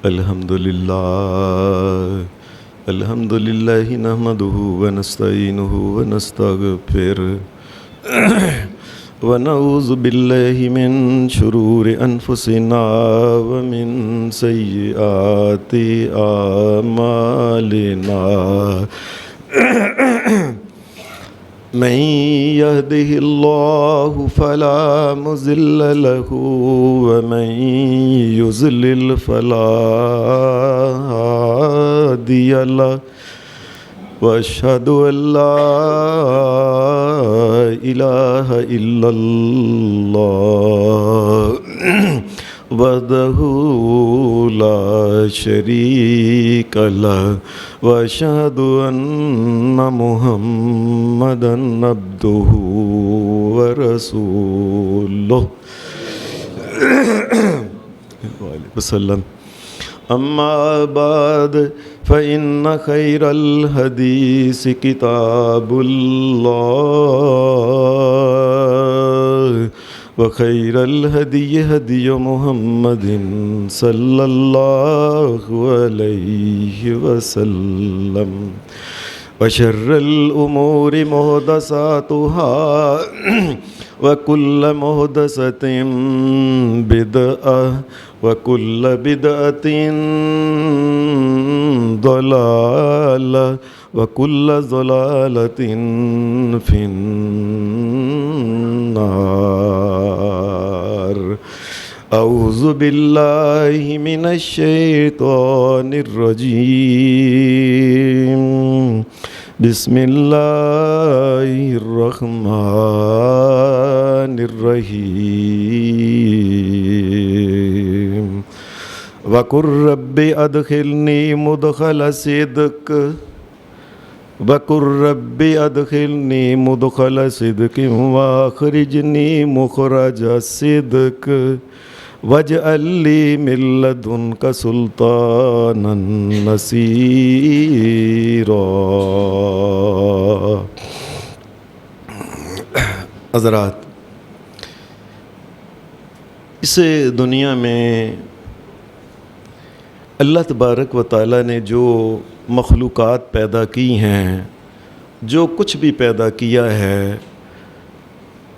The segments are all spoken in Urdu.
الحمد للہ نحمده ونستعینه ونستغفره ونعوذ باللہ من شرور انفسنا ومن سیئات اعمالنا من يهده الله فلا مضل له ومن يضلل فلا هادي له وأشهد أن لا إله إلا الله وحده لا شريك له وأشهد أن محمدا عبده ورسوله وسلم. أما بعد فإن خير الحديث كتاب الله وخير الهدي هدي محمد صلى الله عليه وسلم وشر الأمور محدثاتها وكل محدثة بدعة وكل بدعة ضلالة وكل ضلالة في النار. أعوذ بالله من الشيطان الرجيم. بسم الله الرحمن الرحيم. وقل رب أدخلني مدخل صدق وقل رب أدخلني مدخل صدق وأخرجني مخرج صدق واجعل لي من لدنك سلطانا نصيرا. حضرات، اس دنیا میں اللہ تبارک و تعالیٰ نے جو مخلوقات پیدا کی ہیں، جو کچھ بھی پیدا کیا ہے،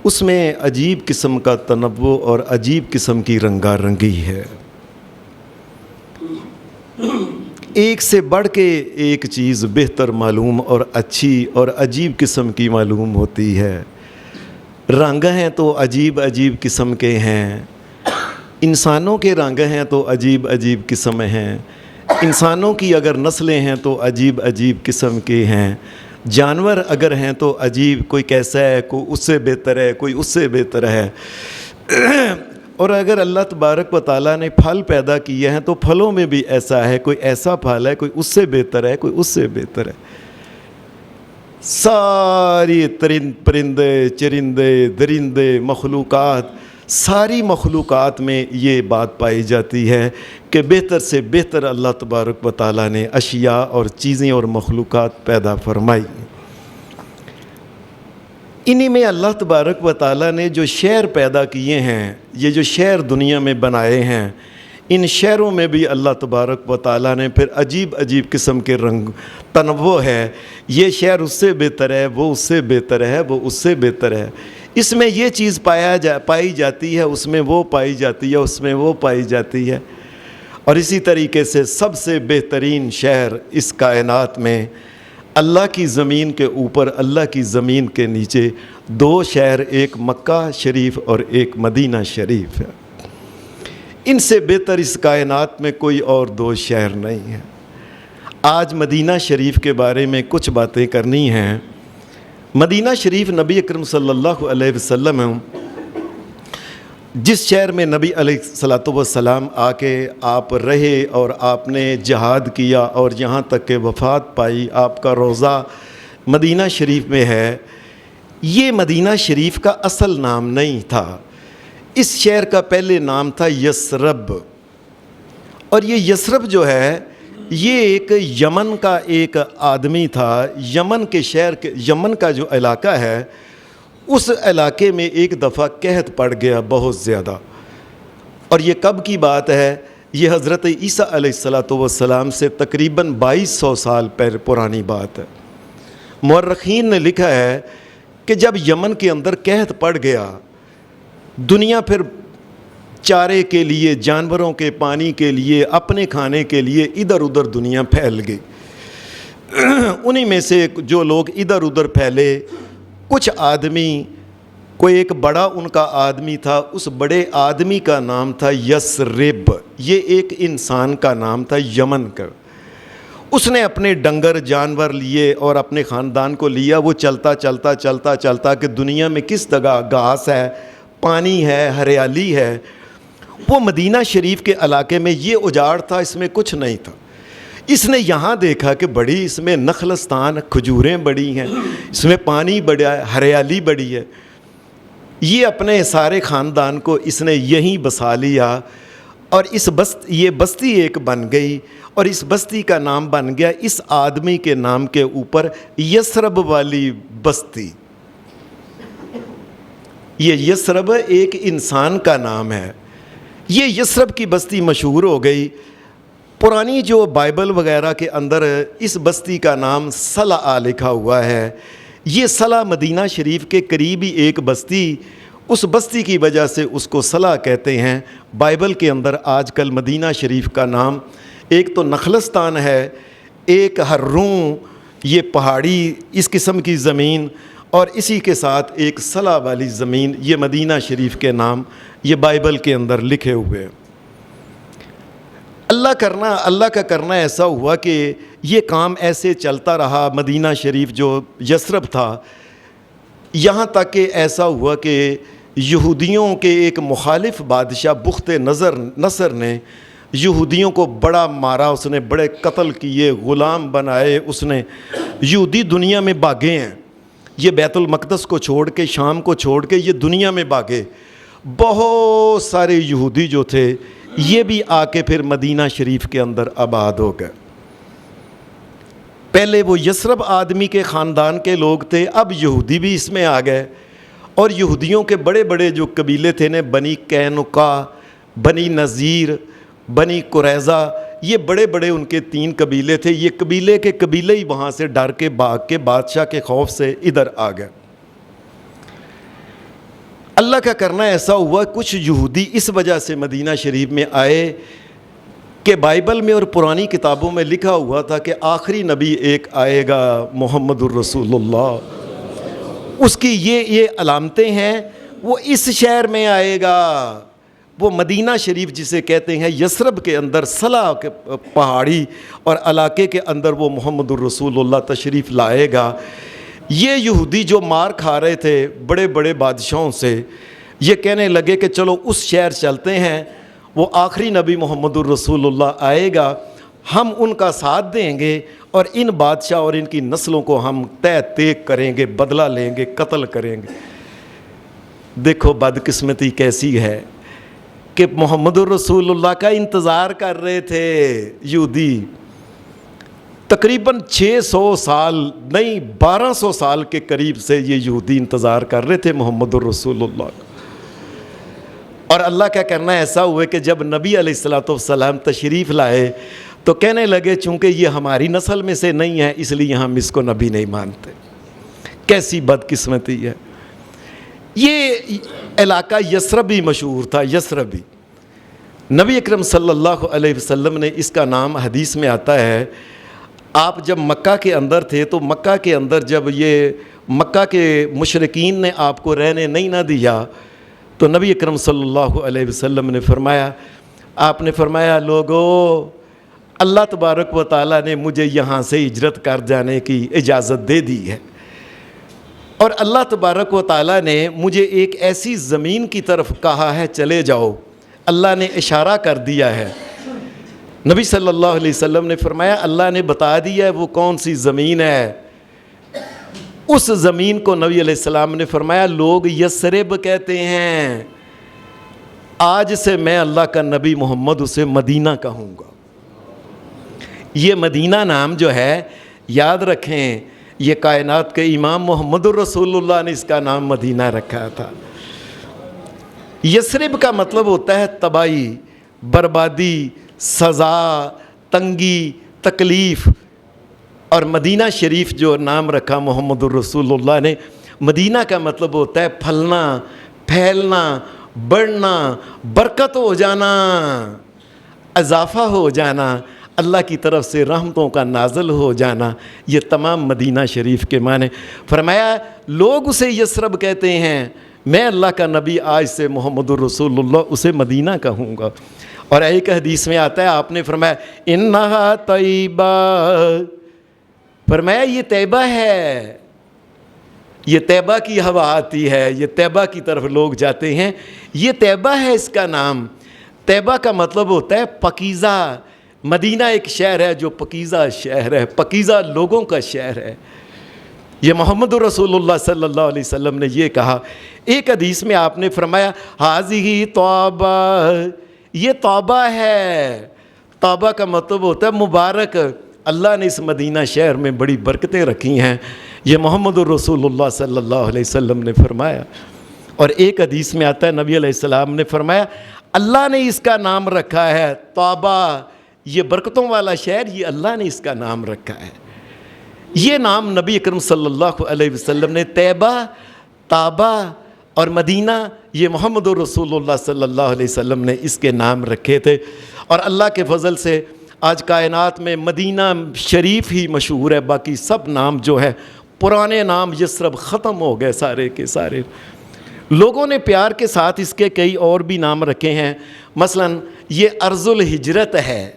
اس میں عجیب قسم کا تنوع اور عجیب قسم کی رنگا رنگی ہے. ایک سے بڑھ کے ایک چیز بہتر معلوم اور اچھی اور عجیب قسم کی معلوم ہوتی ہے. رنگ ہیں تو عجیب عجیب قسم کے ہیں. انسانوں کے رنگ ہیں تو عجیب عجیب قسم ہیں. انسانوں کی اگر نسلیں ہیں تو عجیب عجیب قسم کے ہیں. جانور اگر ہیں تو عجیب، کوئی کیسا ہے، کوئی اس سے بہتر ہے، کوئی اس سے بہتر ہے. اور اگر اللہ تبارک و تعالیٰ نے پھل پیدا کیے ہیں تو پھلوں میں بھی ایسا ہے، کوئی ایسا پھل ہے، کوئی اس سے بہتر ہے، کوئی اس سے بہتر ہے. ساری پرندے چرندے درندے مخلوقات، ساری مخلوقات میں یہ بات پائی جاتی ہے کہ بہتر سے بہتر اللہ تبارک و تعالیٰ نے اشیاء اور چیزیں اور مخلوقات پیدا فرمائی. انہی میں اللہ تبارک و تعالیٰ نے جو شہر پیدا کیے ہیں، یہ جو شہر دنیا میں بنائے ہیں، ان شہروں میں بھی اللہ تبارک و تعالیٰ نے پھر عجیب عجیب قسم کے رنگ تنوع ہے. یہ شہر اس سے بہتر ہے، وہ اس سے بہتر ہے، وہ اس سے بہتر ہے. اس میں یہ چیز پائی جاتی ہے، اس میں وہ پائی جاتی ہے، اس میں وہ پائی جاتی ہے. اور اسی طریقے سے سب سے بہترین شہر اس کائنات میں اللہ کی زمین کے اوپر، اللہ کی زمین کے نیچے دو شہر، ایک مکہ شریف اور ایک مدینہ شریف ہے. ان سے بہتر اس کائنات میں کوئی اور دو شہر نہیں ہے. آج مدینہ شریف کے بارے میں کچھ باتیں کرنی ہیں. مدینہ شریف نبی اکرم صلی اللہ علیہ وسلم جس شہر میں نبی علیہ الصلوۃ والسلام آ کے آپ رہے اور آپ نے جہاد کیا اور یہاں تک کہ وفات پائی، آپ کا روضہ مدینہ شریف میں ہے. یہ مدینہ شریف کا اصل نام نہیں تھا. اس شہر کا پہلے نام تھا یثرب. اور یہ یثرب جو ہے یہ ایک یمن کا ایک آدمی تھا. یمن کے شہر کے یمن کا جو علاقہ ہے اس علاقے میں ایک دفعہ قحط پڑ گیا بہت زیادہ. اور یہ کب کی بات ہے؟ یہ حضرت عیسیٰ علیہ السلام سے تقریباً 2200 سال پرانی بات ہے۔ مورخین نے لکھا ہے کہ جب یمن کے اندر قحط پڑ گیا، دنیا پھر چارے کے لیے، جانوروں کے پانی کے لیے، اپنے کھانے کے لیے ادھر ادھر دنیا پھیل گئی۔ انہی میں سے جو لوگ ادھر ادھر پھیلے، کچھ آدمی، کوئی ایک بڑا ان کا آدمی تھا، اس بڑے آدمی کا نام تھا یسرب۔ یہ ایک انسان کا نام تھا یمن کا۔ اس نے اپنے ڈنگر جانور لیے اور اپنے خاندان کو لیا۔ وہ چلتا چلتا چلتا چلتا کہ دنیا میں کس جگہ گھاس ہے، پانی ہے، ہریالی ہے۔ وہ مدینہ شریف کے علاقے میں یہ اجاڑ تھا، اس میں کچھ نہیں تھا۔ اس نے یہاں دیکھا کہ بڑی اس میں نخلستان، کھجوریں بڑی ہیں، اس میں پانی بڑا ہے، ہریالی بڑی ہے۔ یہ اپنے سارے خاندان کو اس نے یہیں بسا لیا، اور یہ بستی ایک بن گئی، اور اس بستی کا نام بن گیا اس آدمی کے نام کے اوپر یسرب والی بستی۔ یہ یسرب ایک انسان کا نام ہے۔ یہ یسرب کی بستی مشہور ہو گئی۔ پرانی جو بائبل وغیرہ کے اندر اس بستی کا نام صلہ لکھا ہوا ہے۔ یہ صلہ مدینہ شریف کے قریب ہی ایک بستی، اس بستی کی وجہ سے اس کو صلہ کہتے ہیں۔ بائبل کے اندر آج کل مدینہ شریف کا نام ایک تو نخلستان ہے، ایک ہروں، یہ پہاڑی اس قسم کی زمین، اور اسی کے ساتھ ایک صلہ والی زمین، یہ مدینہ شریف کے نام یہ بائبل کے اندر لکھے ہوئے۔ اللہ کا کرنا ایسا ہوا کہ یہ کام ایسے چلتا رہا۔ مدینہ شریف جو یسرب تھا، یہاں تک کہ ایسا ہوا کہ یہودیوں کے ایک مخالف بادشاہ بخت نصر نے یہودیوں کو بڑا مارا، اس نے بڑے قتل کیے، غلام بنائے اس نے۔ یہودی دنیا میں بھاگے ہیں، یہ بیت المقدس کو چھوڑ کے، شام کو چھوڑ کے یہ دنیا میں بھاگے۔ بہت سارے یہودی جو تھے یہ بھی آ کے پھر مدینہ شریف کے اندر آباد ہو گئے۔ پہلے وہ یسرب آدمی کے خاندان کے لوگ تھے، اب یہودی بھی اس میں آ گئے، اور یہودیوں کے بڑے بڑے جو قبیلے تھے نا، بنی قینقاع، بنی نذیر، بنی قریظہ، یہ بڑے بڑے ان کے 3 قبیلے تھے۔ یہ قبیلے کے قبیلے ہی وہاں سے ڈر کے بھاگ کے بادشاہ کے خوف سے ادھر آ گئے۔ اللہ کا کرنا ایسا ہوا، کچھ یہودی اس وجہ سے مدینہ شریف میں آئے کہ بائبل میں اور پرانی کتابوں میں لکھا ہوا تھا کہ آخری نبی ایک آئے گا، محمد الرسول اللہ۔ اس کی یہ علامتیں ہیں، وہ اس شہر میں آئے گا، وہ مدینہ شریف جسے کہتے ہیں یسرب کے اندر، صلہ کے پہاڑی اور علاقے کے اندر وہ محمد الرسول اللہ تشریف لائے گا۔ یہ یہودی جو مار کھا رہے تھے بڑے بڑے بادشاہوں سے، یہ کہنے لگے کہ چلو اس شہر چلتے ہیں، وہ آخری نبی محمد الرسول اللہ آئے گا، ہم ان کا ساتھ دیں گے اور ان بادشاہ اور ان کی نسلوں کو ہم تہ تیک کریں گے، بدلہ لیں گے، قتل کریں گے۔ دیکھو بدقسمتی کیسی ہے کہ محمد الرسول اللہ کا انتظار کر رہے تھے یہودی، تقریباً 600 سال نہیں 1200 سال کے قریب سے یہ یہودی انتظار کر رہے تھے محمد الرسول اللہ کا۔ اور اللہ کا کرنا ایسا ہوا کہ جب نبی علیہ السلام تشریف لائے تو کہنے لگے چونکہ یہ ہماری نسل میں سے نہیں ہے اس لیے ہم اس کو نبی نہیں مانتے۔ کیسی بدقسمتی ہے۔ یہ علاقہ یسربی مشہور تھا، یسربی۔ نبی اکرم صلی اللہ علیہ وسلم نے اس کا نام حدیث میں آتا ہے، آپ جب مکہ کے اندر تھے تو مکہ کے اندر جب یہ مکہ کے مشرکین نے آپ کو رہنے نہیں نہ دیا تو نبی اکرم صلی اللہ علیہ وسلم نے فرمایا، آپ نے فرمایا لوگو، اللہ تبارک و تعالیٰ نے مجھے یہاں سے ہجرت کر جانے کی اجازت دے دی ہے، اور اللہ تبارک و تعالیٰ نے مجھے ایک ایسی زمین کی طرف کہا ہے چلے جاؤ، اللہ نے اشارہ کر دیا ہے۔ نبی صلی اللہ علیہ وسلم نے فرمایا اللہ نے بتا دیا ہے وہ کون سی زمین ہے۔ اس زمین کو نبی علیہ السلام نے فرمایا لوگ یسرب کہتے ہیں، آج سے میں اللہ کا نبی محمد اسے مدینہ کہوں گا۔ یہ مدینہ نام جو ہے یاد رکھیں، یہ کائنات کے امام محمد الرسول اللہ نے اس کا نام مدینہ رکھا تھا۔ یسرب کا مطلب ہوتا ہے تباہی، بربادی، سزا، تنگی، تکلیف. اور مدینہ شریف جو نام رکھا محمد الرسول اللہ نے، مدینہ کا مطلب ہوتا ہے پھلنا، پھیلنا، بڑھنا، برکت ہو جانا، اضافہ ہو جانا، اللہ کی طرف سے رحمتوں کا نازل ہو جانا. یہ تمام مدینہ شریف کے معنی. فرمایا لوگ اسے یثرب کہتے ہیں، میں اللہ کا نبی آج سے محمد الرسول اللہ اسے مدینہ کہوں گا. اور ایک حدیث میں آتا ہے، آپ نے فرمایا انہا طیبہ، فرمایا یہ طیبہ ہے، یہ طیبہ کی ہوا آتی ہے، یہ طیبہ کی طرف لوگ جاتے ہیں، یہ طیبہ ہے اس کا نام. طیبہ کا مطلب ہوتا ہے پاکیزہ. مدینہ ایک شہر ہے جو پاکیزہ شہر ہے، پاکیزہ لوگوں کا شہر ہے. یہ محمد رسول اللہ صلی اللہ علیہ وسلم نے یہ کہا. ایک حدیث میں آپ نے فرمایا حاذہ طابہ، یہ توبہ ہے. توبہ کا مطلب ہوتا ہے مبارک. اللہ نے اس مدینہ شہر میں بڑی برکتیں رکھی ہیں، یہ محمد الرسول اللہ صلی اللہ علیہ وسلم نے فرمایا. اور ایک حدیث میں آتا ہے نبی علیہ السلام نے فرمایا اللہ نے اس کا نام رکھا ہے توبہ، یہ برکتوں والا شہر، یہ اللہ نے اس کا نام رکھا ہے. یہ نام نبی اکرم صلی اللہ علیہ وسلم نے طیبہ، طابہ اور مدینہ، یہ محمد الرسول اللہ صلی اللہ علیہ وسلم نے اس کے نام رکھے تھے. اور اللہ کے فضل سے آج کائنات میں مدینہ شریف ہی مشہور ہے، باقی سب نام جو ہے پرانے نام یثرب ختم ہو گئے سارے کے سارے. لوگوں نے پیار کے ساتھ اس کے کئی اور بھی نام رکھے ہیں. مثلا یہ ارض الہجرت ہے،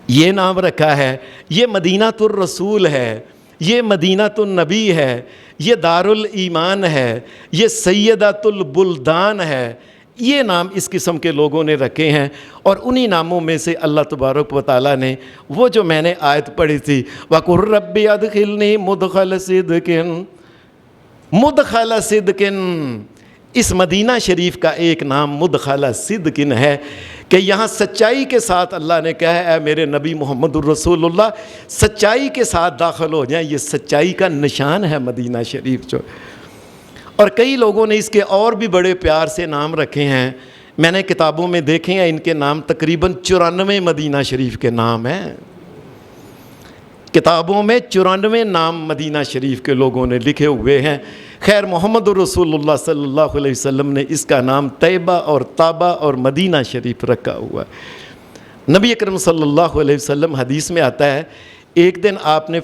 یہ نام رکھا ہے. یہ مدینہ الرسول ہے، یہ مدینہ النبی ہے، یہ دار الایمان ہے، یہ سیدۃ البلدان ہے. یہ نام اس قسم کے لوگوں نے رکھے ہیں. اور انہی ناموں میں سے اللہ تبارک و تعالیٰ نے وہ جو میں نے آیت پڑھی تھی وَقُلْ رَبِّ أَدْخِلْنِي مُدْخَلَ صِدْقٍ، مدخل صدقن، اس مدینہ شریف کا ایک نام مدخل صدقن ہے کہ یہاں سچائی کے ساتھ اللہ نے کہا ہے اے میرے نبی محمد الرسول اللہ سچائی کے ساتھ داخل ہو جائیں. یہ سچائی کا نشان ہے مدینہ شریف جو. اور کئی لوگوں نے اس کے اور بھی بڑے پیار سے نام رکھے ہیں. میں نے کتابوں میں دیکھے ہیں ان کے نام تقریباً 94 مدینہ شریف کے نام ہیں. کتابوں میں 94 نام مدینہ شریف کے لوگوں نے لکھے ہوئے ہیں. خیر محمد رسول اللہ صلی اللہ علیہ وسلم نے اس کا نام طیبہ اور طابہ اور مدینہ شریف رکھا ہوا. نبی اکرم صلی اللہ علیہ وسلم حدیث میں آتا ہے ایک دن آپ نے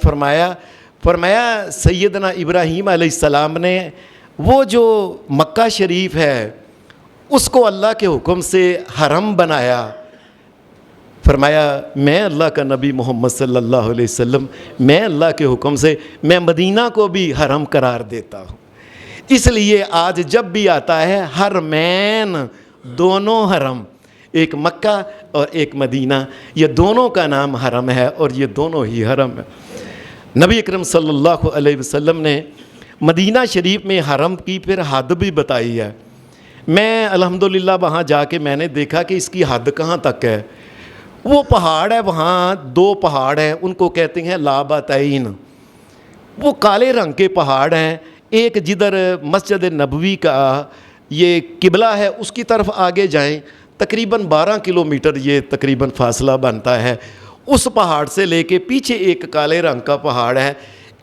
فرمایا سیدنا ابراہیم علیہ السلام نے وہ جو مکہ شریف ہے اس کو اللہ کے حکم سے حرم بنایا. فرمایا میں اللہ کا نبی محمد صلی اللہ علیہ وسلم میں اللہ کے حکم سے میں مدینہ کو بھی حرم قرار دیتا ہوں. اس لیے آج جب بھی آتا ہے حرمین، دونوں حرم، ایک مکہ اور ایک مدینہ، یہ دونوں کا نام حرم ہے اور یہ دونوں ہی حرم ہے. نبی اکرم صلی اللہ علیہ وسلم نے مدینہ شریف میں حرم کی پھر حد بھی بتائی ہے. میں الحمدللہ وہاں جا کے میں نے دیکھا کہ اس کی حد کہاں تک ہے. وہ پہاڑ ہے، وہاں 2 پہاڑ ہیں، ان کو کہتے ہیں لابتین. وہ کالے رنگ کے پہاڑ ہیں. ایک جدھر مسجد نبوی کا یہ قبلہ ہے اس کی طرف آگے جائیں تقریباً 12 کلومیٹر یہ تقریباً فاصلہ بنتا ہے. اس پہاڑ سے لے کے پیچھے ایک کالے رنگ کا پہاڑ ہے.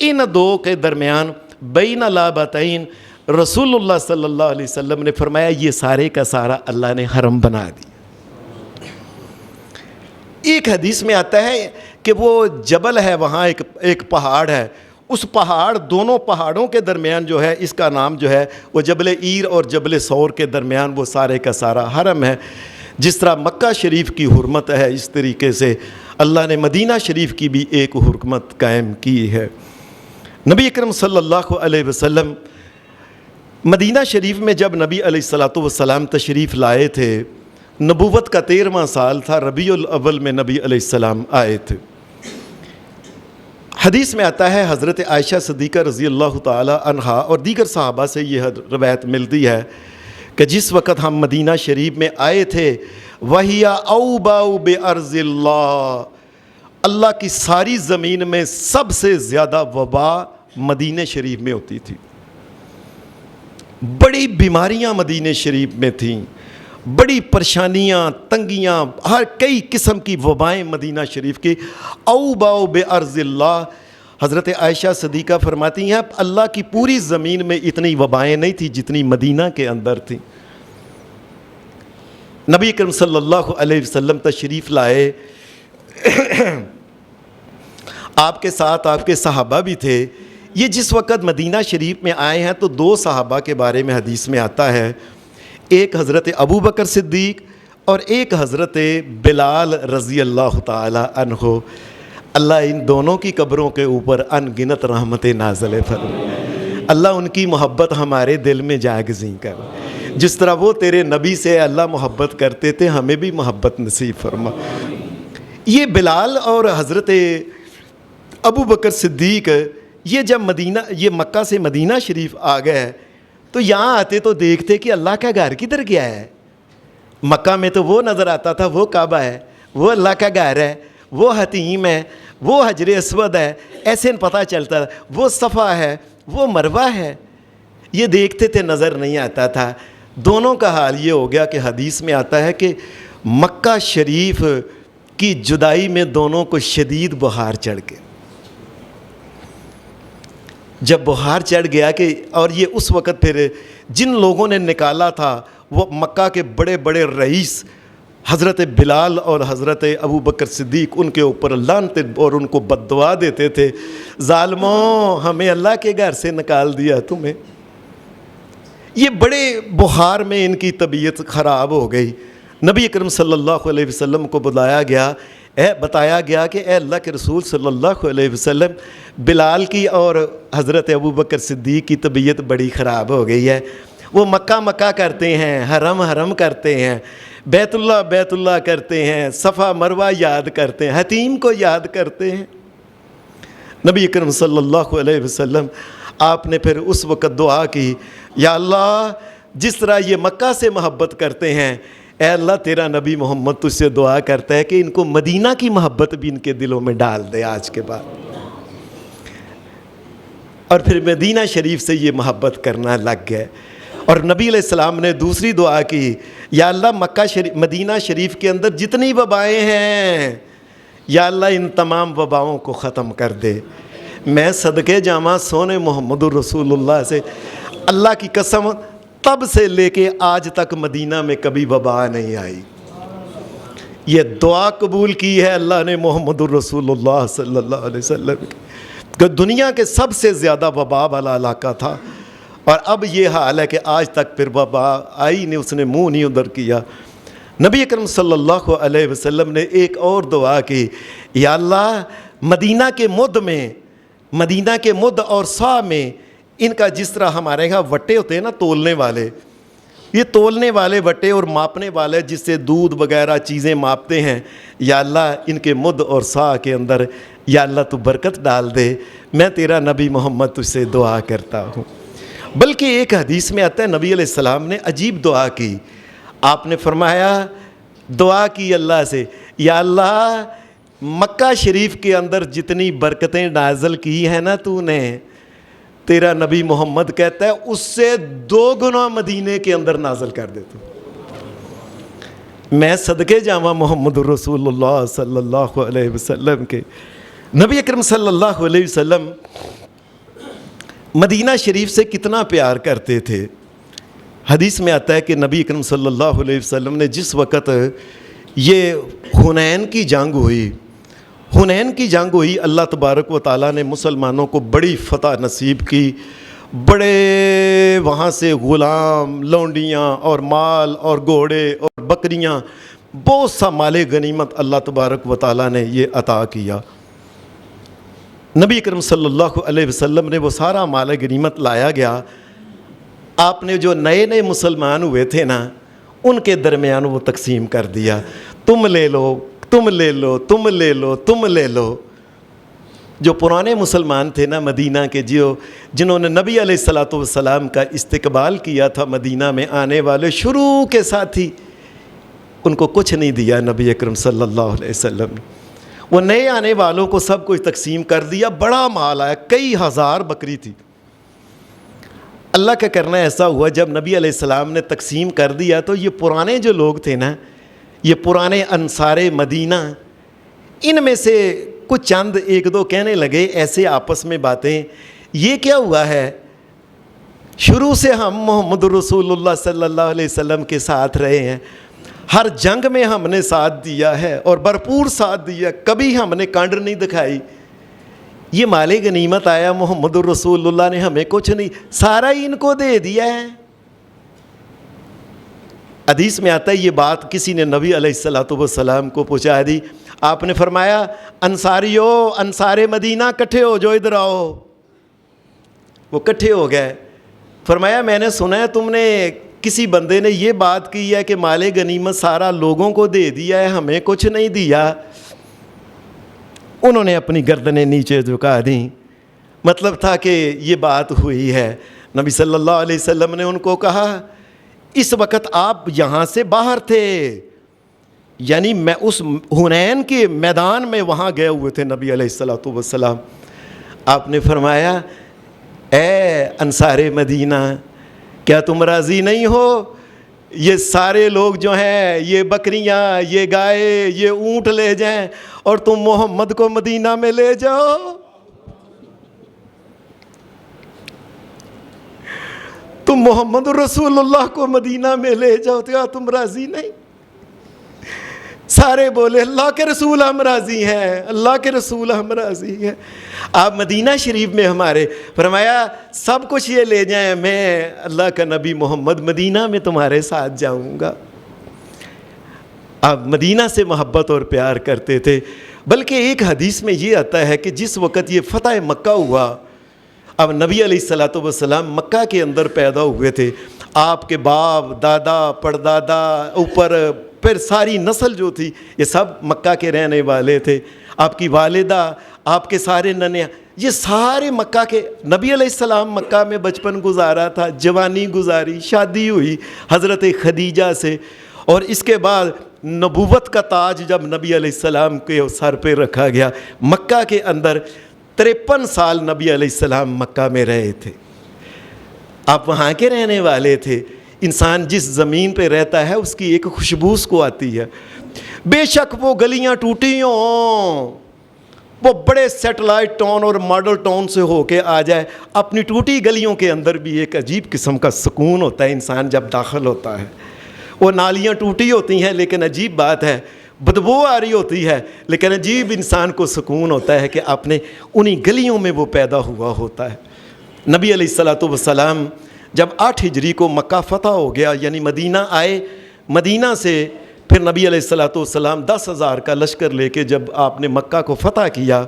ان 2 کے درمیان بین لابتین رسول اللہ صلی اللہ علیہ وسلم نے فرمایا یہ سارے کا سارا اللہ نے حرم بنا دیا. ایک حدیث میں آتا ہے کہ وہ جبل ہے، وہاں ایک پہاڑ ہے، اس پہاڑ دونوں پہاڑوں کے درمیان جو ہے اس کا نام جو ہے وہ جبل عیر اور جبل ثور کے درمیان وہ سارے کا سارا حرم ہے. جس طرح مکہ شریف کی حرمت ہے اس طریقے سے اللہ نے مدینہ شریف کی بھی ایک حرمت قائم کی ہے. نبی اکرم صلی اللہ علیہ وسلم مدینہ شریف میں جب نبی علیہ الصلوۃ والسلام تشریف لائے تھے، نبوت کا 13واں سال تھا، ربیع الاول میں نبی علیہ السلام آئے تھے. حدیث میں آتا ہے حضرت عائشہ صدیقہ رضی اللہ تعالی عنہا اور دیگر صحابہ سے یہ روایت ملتی ہے کہ جس وقت ہم مدینہ شریف میں آئے تھے وَهِيَ أَوْبَأُ بِأَرْضِ اللَّهِ، اللہ کی ساری زمین میں سب سے زیادہ وبا مدینہ شریف میں ہوتی تھی. بڑی بیماریاں مدینہ شریف میں تھیں، بڑی پریشانیاں، تنگیاں، ہر کئی قسم کی وبائیں مدینہ شریف کی. او باؤ بے ارض اللہ. حضرت عائشہ صدیقہ فرماتی ہیں اللہ کی پوری زمین میں اتنی وبائیں نہیں تھیں جتنی مدینہ کے اندر تھیں. نبی کریم صلی اللہ علیہ وسلم تشریف لائے، آپ کے ساتھ آپ کے صحابہ بھی تھے. یہ جس وقت مدینہ شریف میں آئے ہیں تو دو صحابہ کے بارے میں حدیث میں آتا ہے، ایک حضرت ابو بکر صدیق اور ایک حضرت بلال رضی اللہ تعالی عنہ. اللہ ان دونوں کی قبروں کے اوپر ان گنت رحمت نازل فرمائے. اللہ ان کی محبت ہمارے دل میں جاگزیں کر. جس طرح وہ تیرے نبی سے اللہ محبت کرتے تھے، ہمیں بھی محبت نصیب فرما. یہ بلال اور حضرت ابو بکر صدیق یہ جب یہ مکہ سے مدینہ شریف آ گئے تو یہاں آتے تو دیکھتے کہ اللہ کا گھر کدھر گیا ہے. مکہ میں تو وہ نظر آتا تھا وہ کعبہ ہے، وہ اللہ کا گھر ہے، وہ حتیم ہے، وہ حجر اسود ہے، ایسے پتہ چلتا ہے، وہ صفا ہے، وہ مروہ ہے. یہ دیکھتے تھے نظر نہیں آتا تھا. دونوں کا حال یہ ہو گیا کہ حدیث میں آتا ہے کہ مکہ شریف کی جدائی میں دونوں کو شدید بخار چڑھ گیا. جب بخار چڑھ گیا کہ اور یہ اس وقت پھر جن لوگوں نے نکالا تھا وہ مکہ کے بڑے بڑے رئیس حضرت بلال اور حضرت ابو بکر صدیق، ان کے اوپر لعنت اور ان کو بد دعا دیتے تھے، ظالموں ہمیں اللہ کے گھر سے نکال دیا تمہیں. یہ بڑے بخار میں ان کی طبیعت خراب ہو گئی. نبی اکرم صلی اللہ علیہ وسلم کو بتایا گیا کہ اے اللہ کے رسول صلی اللہ علیہ وسلم، بلال کی اور حضرت ابو بکر صدیق کی طبیعت بڑی خراب ہو گئی ہے. وہ مکہ کرتے ہیں، حرم کرتے ہیں، بیت اللہ کرتے ہیں، صفا مروہ یاد کرتے ہیں، حتیم کو یاد کرتے ہیں. نبی اکرم صلی اللہ علیہ وسلم آپ نے پھر اس وقت دعا کی، یا اللہ جس طرح یہ مکہ سے محبت کرتے ہیں، اے اللہ تیرا نبی محمد تجھ سے دعا کرتا ہے کہ ان کو مدینہ کی محبت بھی ان کے دلوں میں ڈال دے آج کے بعد. اور پھر مدینہ شریف سے یہ محبت کرنا لگ گئے. اور نبی علیہ السلام نے دوسری دعا کی، یا اللہ مدینہ شریف کے اندر جتنی وبائیں ہیں، یا اللہ ان تمام وباؤں کو ختم کر دے. میں صدقے جامع سونے محمد الرسول اللہ سے اللہ کی قسم تب سے لے کے آج تک مدینہ میں کبھی وبا نہیں آئی. یہ دعا قبول کی ہے اللہ نے محمد الرسول اللہ صلی اللہ علیہ وسلم کہ دنیا کے سب سے زیادہ وبا والا علاقہ تھا، اور اب یہ حال ہے کہ آج تک پھر وبا آئی نہیں، اس نے منہ نہیں ادھر کیا. نبی اکرم صلی اللہ علیہ وسلم نے ایک اور دعا کی، یا اللہ مدینہ کے مد اور سا میں ان کا جس طرح ہمارے یہاں وٹے ہوتے ہیں نا تولنے والے، یہ تولنے والے وٹے اور ماپنے والے جس سے دودھ وغیرہ چیزیں ماپتے ہیں، یا اللہ ان کے مد اور سا کے اندر یا اللہ تو برکت ڈال دے. میں تیرا نبی محمد تجھ سے دعا کرتا ہوں. بلکہ ایک حدیث میں آتا ہے نبی علیہ السلام نے عجیب دعا کی. آپ نے فرمایا، دعا کی اللہ سے، یا اللہ مکہ شریف کے اندر جتنی برکتیں نازل کی ہیں نا تو نے، تیرا نبی محمد کہتا ہے اس سے 2 گنا مدینے کے اندر نازل کر دیتا ہوں. میں صدقے جاواں محمد الرسول اللہ صلی اللہ علیہ وسلم کے. نبی اکرم صلی اللہ علیہ وسلم مدینہ شریف سے کتنا پیار کرتے تھے. حدیث میں آتا ہے کہ نبی اکرم صلی اللہ علیہ وسلم نے جس وقت یہ حنین کی جنگ ہوئی اللہ تبارک و تعالیٰ نے مسلمانوں کو بڑی فتح نصیب کی. بڑے وہاں سے غلام، لونڈیاں اور مال اور گھوڑے اور بکریاں، بہت سا مال غنیمت اللہ تبارک و تعالیٰ نے یہ عطا کیا. نبی اکرم صلی اللہ علیہ وسلم نے وہ سارا مال غنیمت لایا گیا. آپ نے جو نئے مسلمان ہوئے تھے نا ان کے درمیان وہ تقسیم کر دیا، تم لے لو، تم لے لو، تم لے لو، تم لے لو. جو پرانے مسلمان تھے نا مدینہ کے، جنہوں نے نبی علیہ الصلوۃ والسلام کا استقبال کیا تھا، مدینہ میں آنے والے شروع کے ساتھی، ان کو کچھ نہیں دیا نبی اکرم صلی اللہ علیہ وسلم نے. وہ نئے آنے والوں کو سب کچھ تقسیم کر دیا. بڑا مال آیا، کئی ہزار بکری تھی. اللہ کا کرنا ایسا ہوا جب نبی علیہ السلام نے تقسیم کر دیا تو یہ پرانے جو لوگ تھے نا، یہ پرانے انصار مدینہ، ان میں سے کچھ چند ایک دو کہنے لگے ایسے آپس میں باتیں، یہ کیا ہوا ہے، شروع سے ہم محمد رسول اللہ صلی اللہ علیہ وسلم کے ساتھ رہے ہیں، ہر جنگ میں ہم نے ساتھ دیا ہے اور بھرپور ساتھ دیا، کبھی ہم نے کانڈر نہیں دکھائی، یہ مال غنیمت آیا محمد رسول اللہ نے ہمیں کچھ نہیں، سارا ہی ان کو دے دیا ہے۔ حدیث میں آتا ہے یہ بات کسی نے نبی علیہ السلام کو پہنچا دی، آپ نے فرمایا انصاریو، انصار مدینہ کٹھے ہو جو ادھر آؤ۔ وہ کٹھے ہو گئے، فرمایا میں نے سنا ہے تم نے کسی بندے نے یہ بات کی ہے کہ مال غنیمت سارا لوگوں کو دے دیا ہے، ہمیں کچھ نہیں دیا۔ انہوں نے اپنی گردنیں نیچے جھکا دیں، مطلب تھا کہ یہ بات ہوئی ہے۔ نبی صلی اللہ علیہ وسلم نے ان کو کہا اس وقت آپ یہاں سے باہر تھے، یعنی میں اس حنین کے میدان میں وہاں گئے ہوئے تھے نبی علیہ السلام۔ آپ نے فرمایا اے انصار مدینہ، کیا تم راضی نہیں ہو؟ یہ سارے لوگ جو ہیں، یہ بکریاں، یہ گائے، یہ اونٹ لے جائیں اور تم محمد کو مدینہ میں لے جاؤ۔ تم محمد رسول اللہ کو مدینہ میں لے جاؤ، تو کیا تم راضی نہیں؟ سارے بولے اللہ کے رسول ہم راضی ہیں، اللہ کے رسول ہم راضی ہیں، آپ مدینہ شریف میں ہمارے۔ فرمایا سب کچھ یہ لے جائیں، میں اللہ کا نبی محمد مدینہ میں تمہارے ساتھ جاؤں گا۔ آپ مدینہ سے محبت اور پیار کرتے تھے، بلکہ ایک حدیث میں یہ آتا ہے کہ جس وقت یہ فتح مکہ ہوا، اب نبی علیہ السلام مکہ کے اندر پیدا ہوئے تھے، آپ کے باپ، دادا، پردادا، اوپر پھر ساری نسل جو تھی یہ سب مکہ کے رہنے والے تھے، آپ کی والدہ، آپ کے سارے ننیا، یہ سارے مکہ کے۔ نبی علیہ السلام مکہ میں بچپن گزارا تھا، جوانی گزاری، شادی ہوئی حضرت خدیجہ سے، اور اس کے بعد نبوت کا تاج جب نبی علیہ السلام کے سر پہ رکھا گیا، مکہ کے اندر 53 سال نبی علیہ السلام مکہ میں رہے تھے، آپ وہاں کے رہنے والے تھے۔ انسان جس زمین پہ رہتا ہے اس کی ایک خوشبو اس کو آتی ہے، بے شک وہ گلیاں ٹوٹی ہوں، وہ بڑے سیٹلائٹ ٹاؤن اور ماڈل ٹاؤن سے ہو کے آ جائے، اپنی ٹوٹی گلیوں کے اندر بھی ایک عجیب قسم کا سکون ہوتا ہے انسان جب داخل ہوتا ہے۔ وہ نالیاں ٹوٹی ہوتی ہیں لیکن عجیب بات ہے، بدبو آ رہی ہوتی ہے لیکن عجیب انسان کو سکون ہوتا ہے کہ اپنے انہی گلیوں میں وہ پیدا ہوا ہوتا ہے۔ نبی علیہ السلام جب 8 ہجری کو مکہ فتح ہو گیا، یعنی مدینہ آئے، مدینہ سے پھر نبی علیہ السلام 10,000 کا لشکر لے کے جب آپ نے مکہ کو فتح کیا،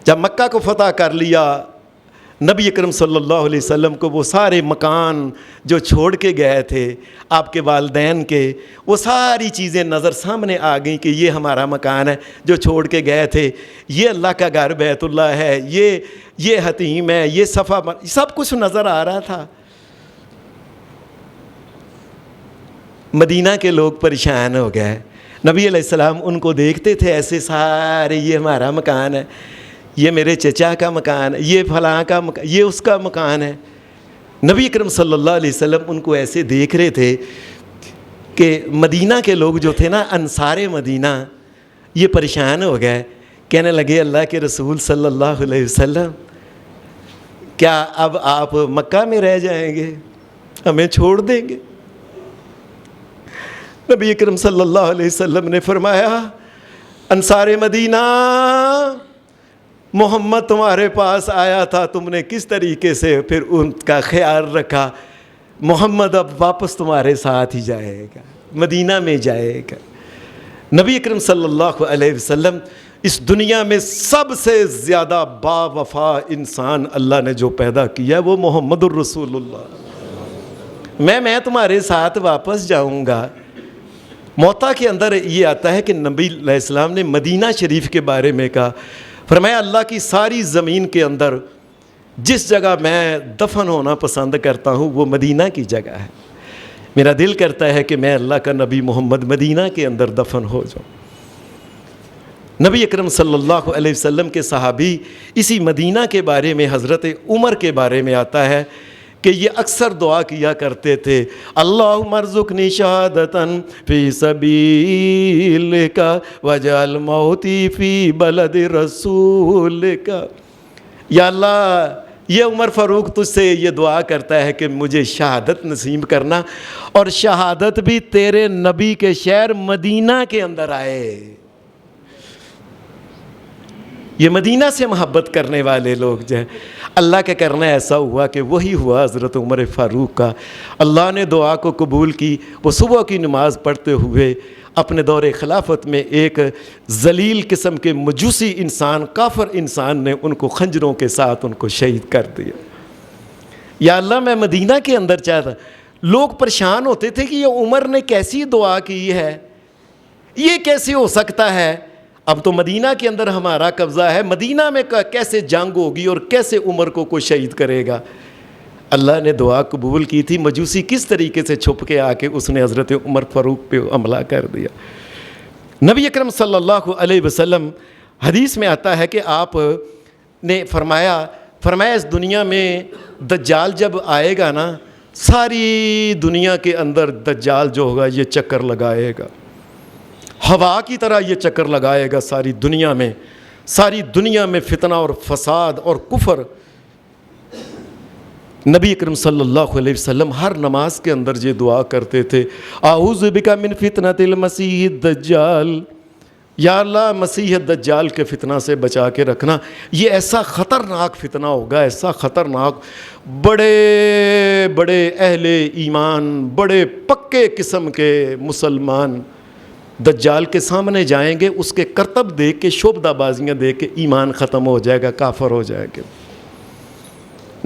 جب مکہ کو فتح کر لیا، نبی اکرم صلی اللہ علیہ وسلم کو وہ سارے مکان جو چھوڑ کے گئے تھے آپ کے والدین کے، وہ ساری چیزیں نظر سامنے آ گئیں کہ یہ ہمارا مکان ہے جو چھوڑ کے گئے تھے، یہ اللہ کا گھر بیت اللہ ہے، یہ حتیم ہے، یہ صفا، سب کچھ نظر آ رہا تھا۔ مدینہ کے لوگ پریشان ہو گئے، نبی علیہ السلام ان کو دیکھتے تھے ایسے سارے، یہ ہمارا مکان ہے، یہ میرے چچا کا مکان ہے، یہ فلاں کا مکان، یہ اس کا مکان ہے۔ نبی اکرم صلی اللہ علیہ وسلم ان کو ایسے دیکھ رہے تھے کہ مدینہ کے لوگ جو تھے نا، انصار مدینہ، یہ پریشان ہو گئے، کہنے لگے اللہ کے رسول صلی اللہ علیہ وسلم کیا اب آپ مکہ میں رہ جائیں گے، ہمیں چھوڑ دیں گے؟ نبی اکرم صلی اللہ علیہ وسلم نے فرمایا انصار مدینہ، محمد تمہارے پاس آیا تھا، تم نے کس طریقے سے پھر ان کا خیال رکھا، محمد اب واپس تمہارے ساتھ ہی جائے گا، مدینہ میں جائے گا۔ نبی اکرم صلی اللہ علیہ وسلم اس دنیا میں سب سے زیادہ با وفا انسان اللہ نے جو پیدا کیا ہے وہ محمد الرسول اللہ۔ میں تمہارے ساتھ واپس جاؤں گا۔ موطا کے اندر یہ آتا ہے کہ نبی علیہ السلام نے مدینہ شریف کے بارے میں کہا، فرمایا اللہ کی ساری زمین کے اندر جس جگہ میں دفن ہونا پسند کرتا ہوں وہ مدینہ کی جگہ ہے، میرا دل کرتا ہے کہ میں اللہ کا نبی محمد مدینہ کے اندر دفن ہو جاؤں۔ نبی اکرم صلی اللہ علیہ وسلم کے صحابی اسی مدینہ کے بارے میں حضرت عمر کے بارے میں آتا ہے کہ یہ اکثر دعا کیا کرتے تھے، اللہم ارزقنی شہادتاً فی سبیلک واجعل موتی فی بلد رسولک۔ یا اللہ، یہ عمر فاروق تجھ سے یہ دعا کرتا ہے کہ مجھے شہادت نصیب کرنا، اور شہادت بھی تیرے نبی کے شہر مدینہ کے اندر آئے۔ یہ مدینہ سے محبت کرنے والے لوگ جو ہیں، اللہ کا کرنا ایسا ہوا کہ وہی ہوا حضرت عمر فاروق کا۔ اللہ نے دعا کو قبول کی۔ وہ صبح کی نماز پڑھتے ہوئے اپنے دور خلافت میں ایک ذلیل قسم کے مجوسی انسان، کافر انسان نے ان کو خنجروں کے ساتھ ان کو شہید کر دیا۔ یا اللہ، میں مدینہ کے اندر چاہتا۔ لوگ پریشان ہوتے تھے کہ یہ عمر نے کیسی دعا کی ہے، یہ کیسے ہو سکتا ہے؟ اب تو مدینہ کے اندر ہمارا قبضہ ہے، مدینہ میں کیسے جنگ ہوگی اور کیسے عمر کو کوئی شہید کرے گا؟ اللہ نے دعا قبول کی تھی۔ مجوسی کس طریقے سے چھپ کے آ کے اس نے حضرت عمر فاروق پہ حملہ کر دیا۔ نبی اکرم صلی اللہ علیہ وسلم حدیث میں آتا ہے کہ آپ نے فرمایا اس دنیا میں دجال جب آئے گا نا، ساری دنیا کے اندر دجال جو ہوگا یہ چکر لگائے گا، ہوا کی طرح یہ چکر لگائے گا ساری دنیا میں فتنہ اور فساد اور کفر۔ نبی اکرم صلی اللہ علیہ وسلم ہر نماز کے اندر یہ دعا کرتے تھے، اعوذ بک من فتنۃ المسیح الدجال، یا اللہ مسیح الدجال کے فتنہ سے بچا کے رکھنا۔ یہ ایسا خطرناک فتنہ ہوگا، ایسا خطرناک، بڑے بڑے اہل ایمان، بڑے پکے قسم کے مسلمان دجال کے سامنے جائیں گے، اس کے کرتب دیکھ کے، شعبدہ بازیاں دیکھ کے ایمان ختم ہو جائے گا، کافر ہو جائے گا۔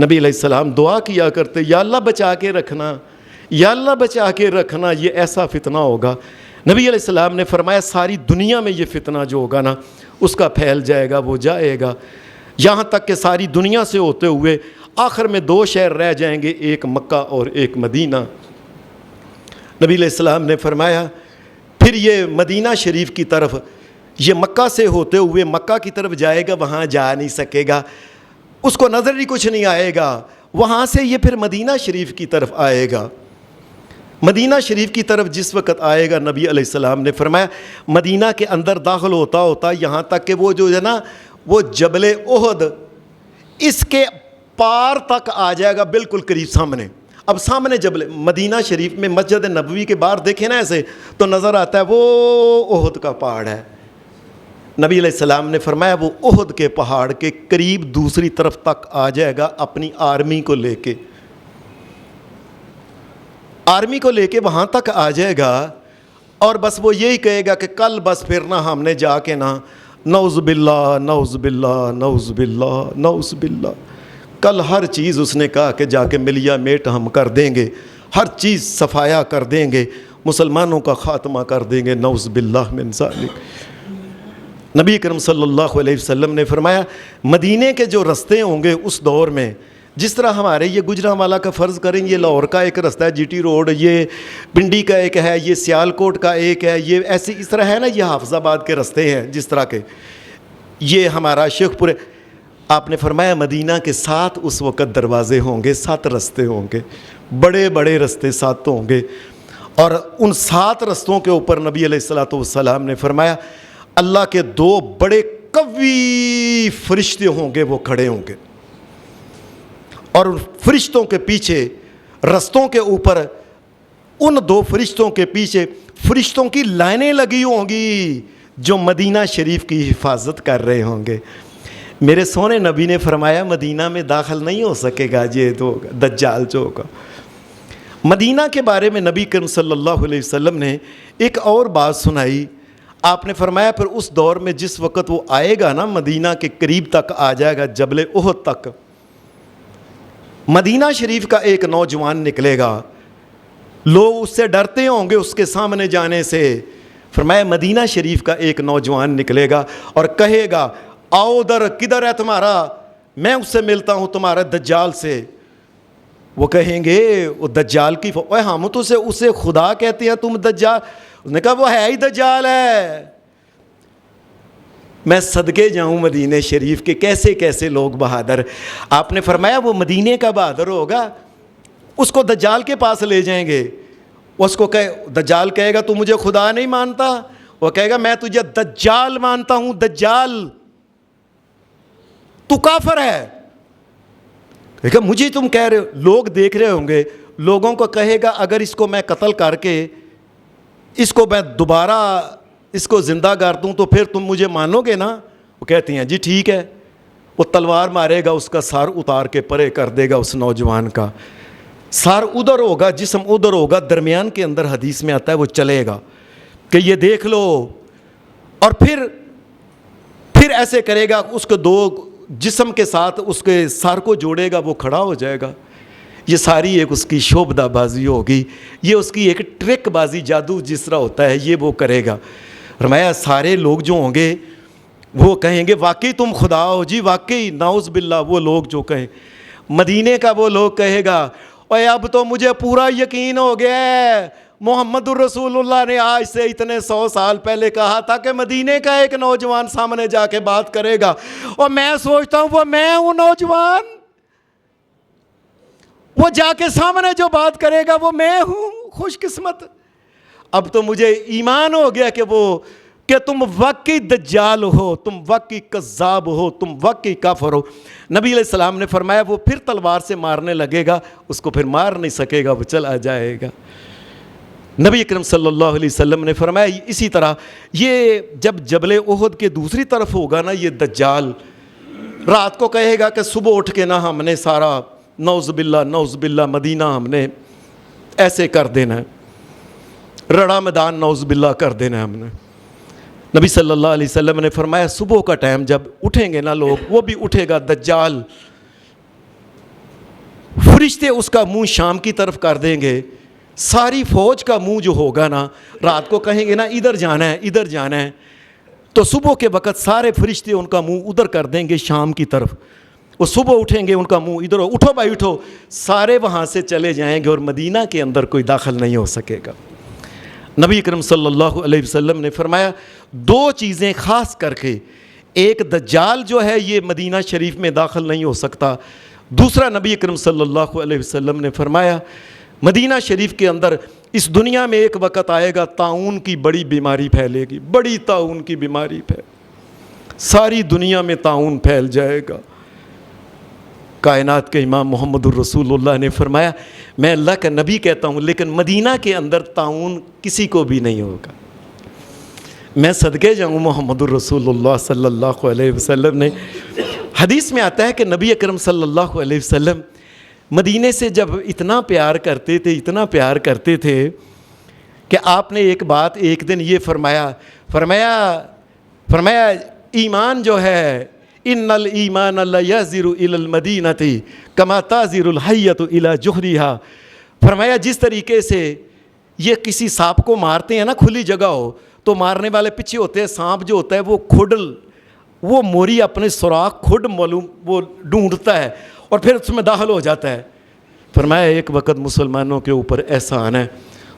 نبی علیہ السلام دعا کیا کرتے، یا اللہ بچا کے رکھنا، یا اللہ بچا کے رکھنا، یہ ایسا فتنہ ہوگا۔ نبی علیہ السلام نے فرمایا ساری دنیا میں یہ فتنہ جو ہوگا نا، اس کا پھیل جائے گا، وہ جائے گا، یہاں تک کہ ساری دنیا سے ہوتے ہوئے آخر میں 2 شہر رہ جائیں گے، ایک مکہ اور ایک مدینہ۔ نبی علیہ السلام نے فرمایا پھر یہ مدینہ شریف کی طرف، یہ مکہ سے ہوتے ہوئے مکہ کی طرف جائے گا، وہاں جا نہیں سکے گا، اس کو نظر ہی کچھ نہیں آئے گا، وہاں سے یہ پھر مدینہ شریف کی طرف آئے گا۔ مدینہ شریف کی طرف جس وقت آئے گا، نبی علیہ السلام نے فرمایا مدینہ کے اندر داخل ہوتا یہاں تک کہ وہ جو ہے نا، وہ جبل احد اس کے پار تک آ جائے گا، بالکل قریب سامنے۔ اب سامنے جبل مدینہ شریف میں مسجد نبوی کے باہر دیکھیں نا ایسے تو نظر آتا ہے وہ احد کا پہاڑ ہے۔ نبی علیہ السلام نے فرمایا وہ احد کے پہاڑ کے قریب دوسری طرف تک آ جائے گا اپنی آرمی کو لے کے، وہاں تک آ جائے گا، اور بس وہ یہی کہے گا کہ کل بس پھر نہ ہم نے جا کے نا، نعوذ باللہ نعوذ باللہ نعوذ باللہ نعوذ باللہ، کل ہر چیز اس نے کہا کہ جا کے ملیا میٹ ہم کر دیں گے، ہر چیز صفایا کر دیں گے، مسلمانوں کا خاتمہ کر دیں گے، نعوذ باللہ من ذالک۔ نبی کرم صلی اللہ علیہ وسلم نے فرمایا مدینے کے جو رستے ہوں گے اس دور میں، جس طرح ہمارے یہ گجرانوالہ کا فرض کریں، یہ لاہور کا ایک رستہ ہے، جی ٹی روڈ، یہ پنڈی کا ایک ہے، یہ سیالکوٹ کا ایک ہے، یہ ایسے اس طرح ہے نا، یہ حافظ آباد کے رستے ہیں جس طرح کے، یہ ہمارا شیخ پورے۔ آپ نے فرمایا مدینہ کے 7 اس وقت دروازے ہوں گے، 7 رستے ہوں گے، بڑے بڑے رستے 7 ہوں گے، اور ان 7 رستوں کے اوپر نبی علیہ السلام نے فرمایا اللہ کے 2 بڑے قوی فرشتے ہوں گے، وہ کھڑے ہوں گے، اور ان فرشتوں کے پیچھے رستوں کے اوپر، ان 2 فرشتوں کے پیچھے فرشتوں کی لائنیں لگی ہوں گی جو مدینہ شریف کی حفاظت کر رہے ہوں گے۔ میرے سونے نبی نے فرمایا مدینہ میں داخل نہیں ہو سکے گا یہ دجال جو ہوگا۔ مدینہ کے بارے میں نبی کریم صلی اللہ علیہ وسلم نے ایک اور بات سنائی۔ آپ نے فرمایا پھر اس دور میں جس وقت وہ آئے گا نا، مدینہ کے قریب تک آ جائے گا، جبل احد تک، مدینہ شریف کا ایک نوجوان نکلے گا، لوگ اس سے ڈرتے ہوں گے اس کے سامنے جانے سے۔ فرمایا مدینہ شریف کا ایک نوجوان نکلے گا اور کہے گا آؤ ادھر، کدھر ہے تمہارا، میں اس سے ملتا ہوں تمہارے دجال سے۔ وہ کہیں گے وہ دجال کی ہم تو اسے خدا کہتے ہیں، تم دجال؟ اس نے کہا وہ ہے ہی دجال ہے۔ میں صدقے جاؤں مدینہ شریف کے، کیسے کیسے لوگ بہادر۔ آپ نے فرمایا وہ مدینے کا بہادر ہوگا، اس کو دجال کے پاس لے جائیں گے. اس کو دجال کہے گا تو مجھے خدا نہیں مانتا, وہ کہے گا میں تجھے دجال مانتا ہوں, دجال تو کافر ہے. کہ مجھے تم کہہ رہے ہو. لوگ دیکھ رہے ہوں گے, لوگوں کو کہے گا اگر اس کو میں قتل کر کے اس کو میں دوبارہ اس کو زندہ کر دوں تو پھر تم مجھے مانو گے نا. وہ کہتے ہیں جی ٹھیک ہے. وہ تلوار مارے گا, اس کا سر اتار کے پرے کر دے گا. اس نوجوان کا سر ادھر ہوگا, جسم ادھر ہوگا, درمیان کے اندر حدیث میں آتا ہے وہ چلے گا کہ یہ دیکھ لو. اور پھر ایسے کرے گا, اس کو دو جسم کے ساتھ اس کے سر کو جوڑے گا, وہ کھڑا ہو جائے گا. یہ ساری ایک اس کی شوبدہ بازی ہوگی, یہ اس کی ایک ٹرک بازی, جادو جس طرح ہوتا ہے یہ وہ کرے گا. فرمایا سارے لوگ جو ہوں گے وہ کہیں گے واقعی تم خدا ہو. جی واقعی, نعوذ باللہ. وہ لوگ جو کہیں, مدینے کا وہ لوگ کہے گا اوے اب تو مجھے پورا یقین ہو گیا ہے, محمد الرسول اللہ نے آج سے اتنے 100 سال پہلے کہا تھا کہ مدینے کا ایک نوجوان سامنے جا کے بات کرے گا, اور میں سوچتا ہوں وہ میں ہوں نوجوان, وہ جا کے سامنے جو بات کرے گا وہ میں ہوں, خوش قسمت. اب تو مجھے ایمان ہو گیا کہ تم واقعی دجال ہو, تم واقعی کذاب ہو, تم واقعی کافر ہو. نبی علیہ السلام نے فرمایا وہ پھر تلوار سے مارنے لگے گا, اس کو پھر مار نہیں سکے گا, وہ چلا جائے گا. نبی اکرم صلی اللہ علیہ وسلم نے فرمایا اسی طرح یہ جب جبل احد کے دوسری طرف ہوگا نا, یہ دجال رات کو کہے گا کہ صبح اٹھ کے نا ہم نے سارا نعوذ باللہ مدینہ ہم نے ایسے کر دینا ہے, رڑا میدان نعوذ باللہ کر دینا ہے ہم نے. نبی صلی اللہ علیہ وسلم نے فرمایا صبح کا ٹائم جب اٹھیں گے نا لوگ, وہ بھی اٹھے گا دجال, فرشتے اس کا منہ شام کی طرف کر دیں گے. ساری فوج کا منہ جو ہوگا نا, رات کو کہیں گے نا ادھر جانا ہے ادھر جانا ہے, تو صبح کے وقت سارے فرشتے ان کا منہ ادھر کر دیں گے شام کی طرف. وہ صبح اٹھیں گے, ان کا منہ ادھر, اٹھو بھائی اٹھو, سارے وہاں سے چلے جائیں گے اور مدینہ کے اندر کوئی داخل نہیں ہو سکے گا. نبی اکرم صلی اللہ علیہ وسلم نے فرمایا دو چیزیں خاص کر کے, ایک دجال جو ہے یہ مدینہ شریف میں داخل نہیں ہو سکتا. دوسرا نبی اکرم صلی اللہ علیہ وسلم نے فرمایا مدینہ شریف کے اندر اس دنیا میں ایک وقت آئے گا طاعون کی بڑی بیماری پھیلے گی, بڑی طاعون کی بیماری ساری دنیا میں طاعون پھیل جائے گا. کائنات کے امام محمد الرسول اللہ نے فرمایا میں اللہ کا نبی کہتا ہوں لیکن مدینہ کے اندر طاعون کسی کو بھی نہیں ہوگا. میں صدقے جاؤں محمد الرسول اللہ صلی اللہ علیہ وسلم نے. حدیث میں آتا ہے کہ نبی اکرم صلی اللہ علیہ وسلم مدینے سے جب اتنا پیار کرتے تھے کہ آپ نے ایک بات ایک دن یہ فرمایا ایمان جو ہے ان الایمان لیزر الی المدینۃ کما تازر الحیۃ الی جحرها. فرمایا جس طریقے سے یہ کسی سانپ کو مارتے ہیں نا, کھلی جگہ ہو تو مارنے والے پیچھے ہوتے ہیں, سانپ جو ہوتا ہے وہ کھڈل, وہ موری اپنے سوراخ کھڈ معلوم وہ ڈھونڈتا ہے اور پھر اس میں داخل ہو جاتا ہے. فرمایا ایک وقت مسلمانوں کے اوپر ایسا آنا ہے,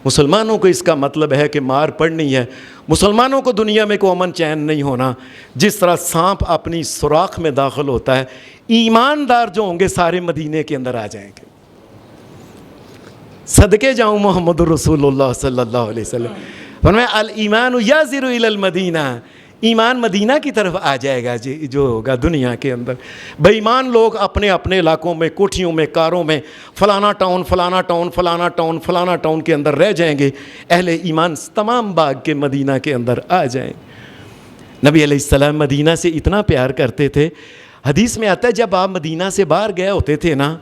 مسلمانوں کو اس کا مطلب ہے کہ مار پڑنی ہے, مسلمانوں کو دنیا میں کوئی امن چین نہیں ہونا. جس طرح سانپ اپنی سوراخ میں داخل ہوتا ہے, ایماندار جو ہوں گے سارے مدینے کے اندر آ جائیں گے. صدقے جاؤں محمد الرسول اللہ صلی اللہ علیہ وسلم. فرمایا الایمان یزر الی المدینہ, ایمان مدینہ کی طرف آ جائے گا جو ہوگا دنیا کے اندر. بے ایمان لوگ اپنے اپنے علاقوں میں, کوٹھیوں میں, کاروں میں فلانا ٹاؤن کے اندر رہ جائیں گے. اہل ایمان تمام باغ کے مدینہ کے اندر آ جائیں. نبی علیہ السلام مدینہ سے اتنا پیار کرتے تھے. حدیث میں آتا ہے جب آپ مدینہ سے باہر گئے ہوتے تھے نا,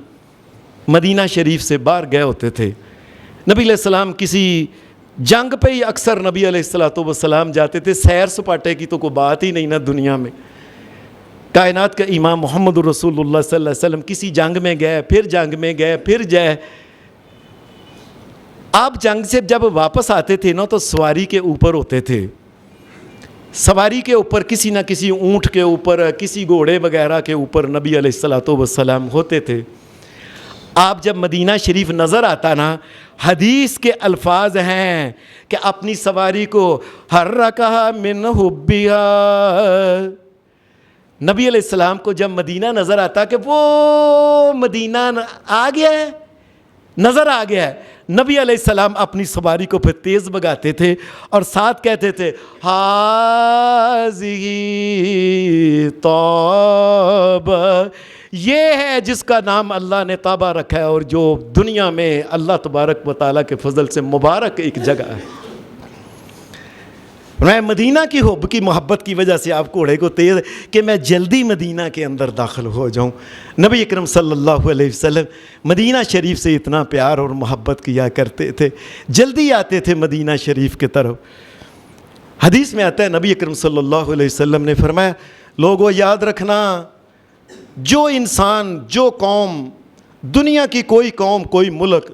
مدینہ شریف سے باہر گئے ہوتے تھے, نبی علیہ السلام کسی جنگ پہ ہی اکثر نبی علیہ السلام جاتے تھے. سیر سپاٹے کی تو کوئی بات ہی نہیں نا دنیا میں. کائنات کا امام محمد الرسول اللہ صلی اللہ علیہ وسلم کسی جنگ میں گئے, پھر جنگ میں گئے, پھر جائے. آپ جنگ سے جب واپس آتے تھے نا تو سواری کے اوپر ہوتے تھے, سواری کے اوپر کسی نہ کسی اونٹ کے اوپر, کسی گھوڑے وغیرہ کے اوپر نبی علیہ السلام ہوتے تھے. آپ جب مدینہ شریف نظر آتا نا, حدیث کے الفاظ ہیں کہ اپنی سواری کو حرکھا من حبھا. نبی علیہ السلام کو جب مدینہ نظر آتا کہ وہ مدینہ آ گیا ہے, نظر آ گیا ہے۔ نبی علیہ السلام اپنی سواری کو پھر تیز بھگاتے تھے اور ساتھ کہتے تھے ہاذی طابہ، یہ ہے جس کا نام اللہ نے طابہ رکھا ہے اور جو دنیا میں اللہ تبارک و تعالیٰ کے فضل سے مبارک ایک جگہ ہے۔ میں مدینہ کی حب کی محبت کی وجہ سے آپ گھوڑے کو تیز کہ میں جلدی مدینہ کے اندر داخل ہو جاؤں۔ نبی اکرم صلی اللہ علیہ وسلم مدینہ شریف سے اتنا پیار اور محبت کیا کرتے تھے، جلدی آتے تھے مدینہ شریف کی طرف۔ حدیث میں آتا ہے نبی اکرم صلی اللہ علیہ وسلم نے فرمایا، لوگوں یاد رکھنا، جو انسان، جو قوم، دنیا کی کوئی قوم، کوئی ملک،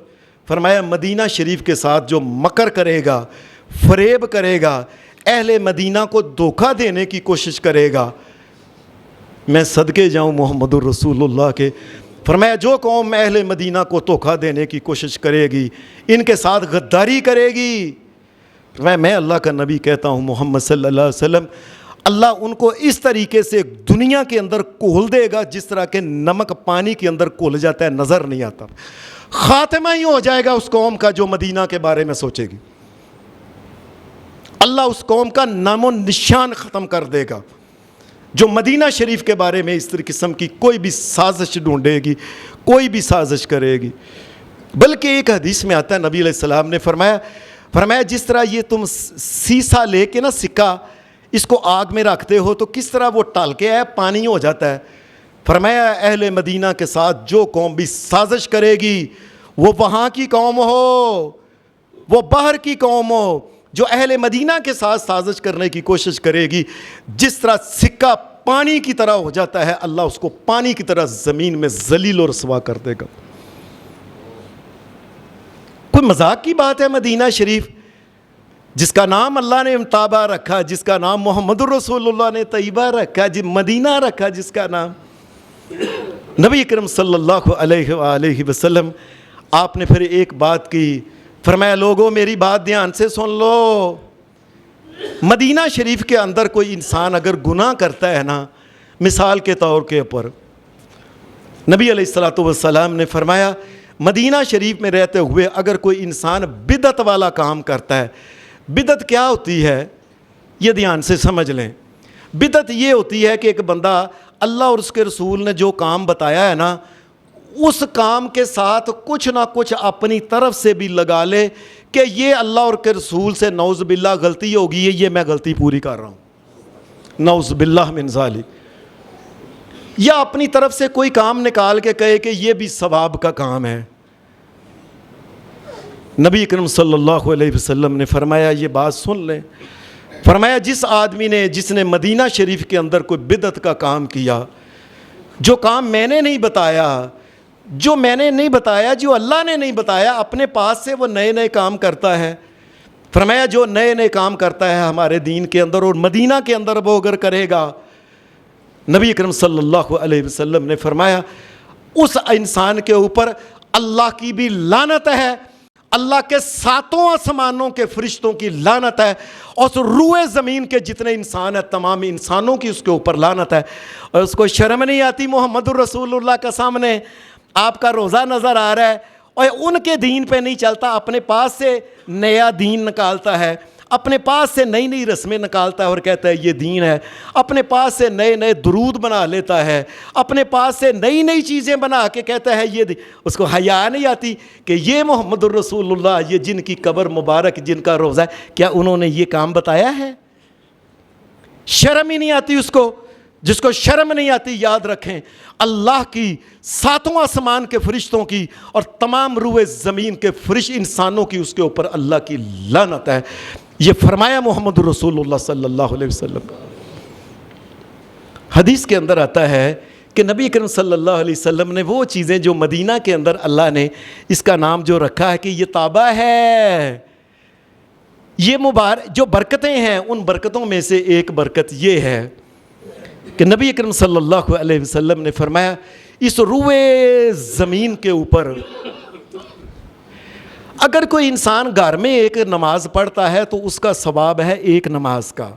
فرمایا مدینہ شریف کے ساتھ جو مکر کرے گا، فریب کرے گا، اہل مدینہ کو دھوکہ دینے کی کوشش کرے گا، میں صدقے جاؤں محمد الرسول اللہ کے، فرمایا جو قوم اہل مدینہ کو دھوکہ دینے کی کوشش کرے گی، ان کے ساتھ غداری کرے گی، فرمایا میں اللہ کا نبی کہتا ہوں محمد صلی اللہ علیہ وسلم، اللہ ان کو اس طریقے سے دنیا کے اندر کھول دے گا جس طرح کہ نمک پانی کے اندر کھول جاتا ہے، نظر نہیں آتا۔ خاتمہ ہی ہو جائے گا اس قوم کا جو مدینہ کے بارے میں سوچے گی، اللہ اس قوم کا نام و نشان ختم کر دے گا جو مدینہ شریف کے بارے میں اس قسم کی کوئی بھی سازش ڈھونڈے گی، کوئی بھی سازش کرے گی۔ بلکہ ایک حدیث میں آتا ہے نبی علیہ السلام نے فرمایا جس طرح یہ تم سیسا لے کے نا سکہ اس کو آگ میں رکھتے ہو تو کس طرح وہ ٹل کے ہے پانی ہو جاتا ہے، فرمایا اہل مدینہ کے ساتھ جو قوم بھی سازش کرے گی، وہ وہاں کی قوم ہو، وہ باہر کی قوم ہو، جو اہل مدینہ کے ساتھ سازش کرنے کی کوشش کرے گی، جس طرح سکہ پانی کی طرح ہو جاتا ہے، اللہ اس کو پانی کی طرح زمین میں ذلیل و رسوا کر دے گا۔ کوئی مذاق کی بات ہے مدینہ شریف جس کا نام اللہ نے طابہ رکھا، جس کا نام محمد الرسول اللہ نے طیبہ رکھا، مدینہ رکھا جس کا نام۔ نبی اکرم صلی اللہ علیہ وآلہ وسلم آپ نے پھر ایک بات کی، فرمایا لوگوں میری بات دھیان سے سن لو، مدینہ شریف کے اندر کوئی انسان اگر گناہ کرتا ہے نا، مثال کے طور کے اوپر نبی علیہ السلام نے فرمایا مدینہ شریف میں رہتے ہوئے اگر کوئی انسان بدعت والا کام کرتا ہے، بدعت کیا ہوتی ہے یہ دھیان سے سمجھ لیں۔ بدعت یہ ہوتی ہے کہ ایک بندہ اللہ اور اس کے رسول نے جو کام بتایا ہے نا، اس کام کے ساتھ کچھ نہ کچھ اپنی طرف سے بھی لگا لے کہ یہ اللہ اور کے رسول سے نعوذ باللہ غلطی ہوگی، یہ میں غلطی پوری کر رہا ہوں، نعوذ باللہ من ذالک، یا اپنی طرف سے کوئی کام نکال کے کہے کہ یہ بھی ثواب کا کام ہے۔ نبی اکرم صلی اللہ علیہ وسلم نے فرمایا یہ بات سن لیں، فرمایا جس آدمی نے جس نے مدینہ شریف کے اندر کوئی بدعت کا کام کیا، جو کام میں نے نہیں بتایا، جو میں نے نہیں بتایا، جو اللہ نے نہیں بتایا، اپنے پاس سے وہ نئے نئے کام کرتا ہے، فرمایا جو نئے نئے کام کرتا ہے ہمارے دین کے اندر اور مدینہ کے اندر وہ اگر کرے گا، نبی اکرم صلی اللہ علیہ وسلم نے فرمایا اس انسان کے اوپر اللہ کی بھی لعنت ہے، اللہ کے ساتوں آسمانوں کے فرشتوں کی لعنت ہے، اور اس روئے زمین کے جتنے انسان ہیں تمام انسانوں کی اس کے اوپر لعنت ہے۔ اور اس کو شرم نہیں آتی محمد الرسول اللہ کا سامنے آپ کا روزہ نظر آ رہا ہے اور ان کے دین پہ نہیں چلتا، اپنے پاس سے نیا دین نکالتا ہے، اپنے پاس سے نئی نئی رسمیں نکالتا ہے اور کہتا ہے یہ دین ہے، اپنے پاس سے نئے نئے درود بنا لیتا ہے، اپنے پاس سے نئی نئی چیزیں بنا کے کہتا ہے یہ دین۔ اس کو حیا نہیں آتی کہ یہ محمد الرسول اللہ، یہ جن کی قبر مبارک، جن کا روزہ ہے، کیا انہوں نے یہ کام بتایا ہے؟ شرم ہی نہیں آتی اس کو۔ جس کو شرم نہیں آتی یاد رکھیں اللہ کی ساتوں آسمان کے فرشتوں کی اور تمام روئے زمین کے انسانوں کی اس کے اوپر اللہ کی لعنت ہے۔ یہ فرمایا محمد رسول اللہ صلی اللہ علیہ وسلم۔ حدیث کے اندر آتا ہے کہ نبی کریم صلی اللہ علیہ وسلم نے وہ چیزیں جو مدینہ کے اندر اللہ نے اس کا نام جو رکھا ہے کہ یہ طابہ ہے، یہ مبارک جو برکتیں ہیں، ان برکتوں میں سے ایک برکت یہ ہے کہ نبی اکرم صلی اللہ علیہ وسلم نے فرمایا اس روئے زمین کے اوپر اگر کوئی انسان گھر میں ایک نماز پڑھتا ہے تو اس کا ثواب ہے ایک نماز کا۔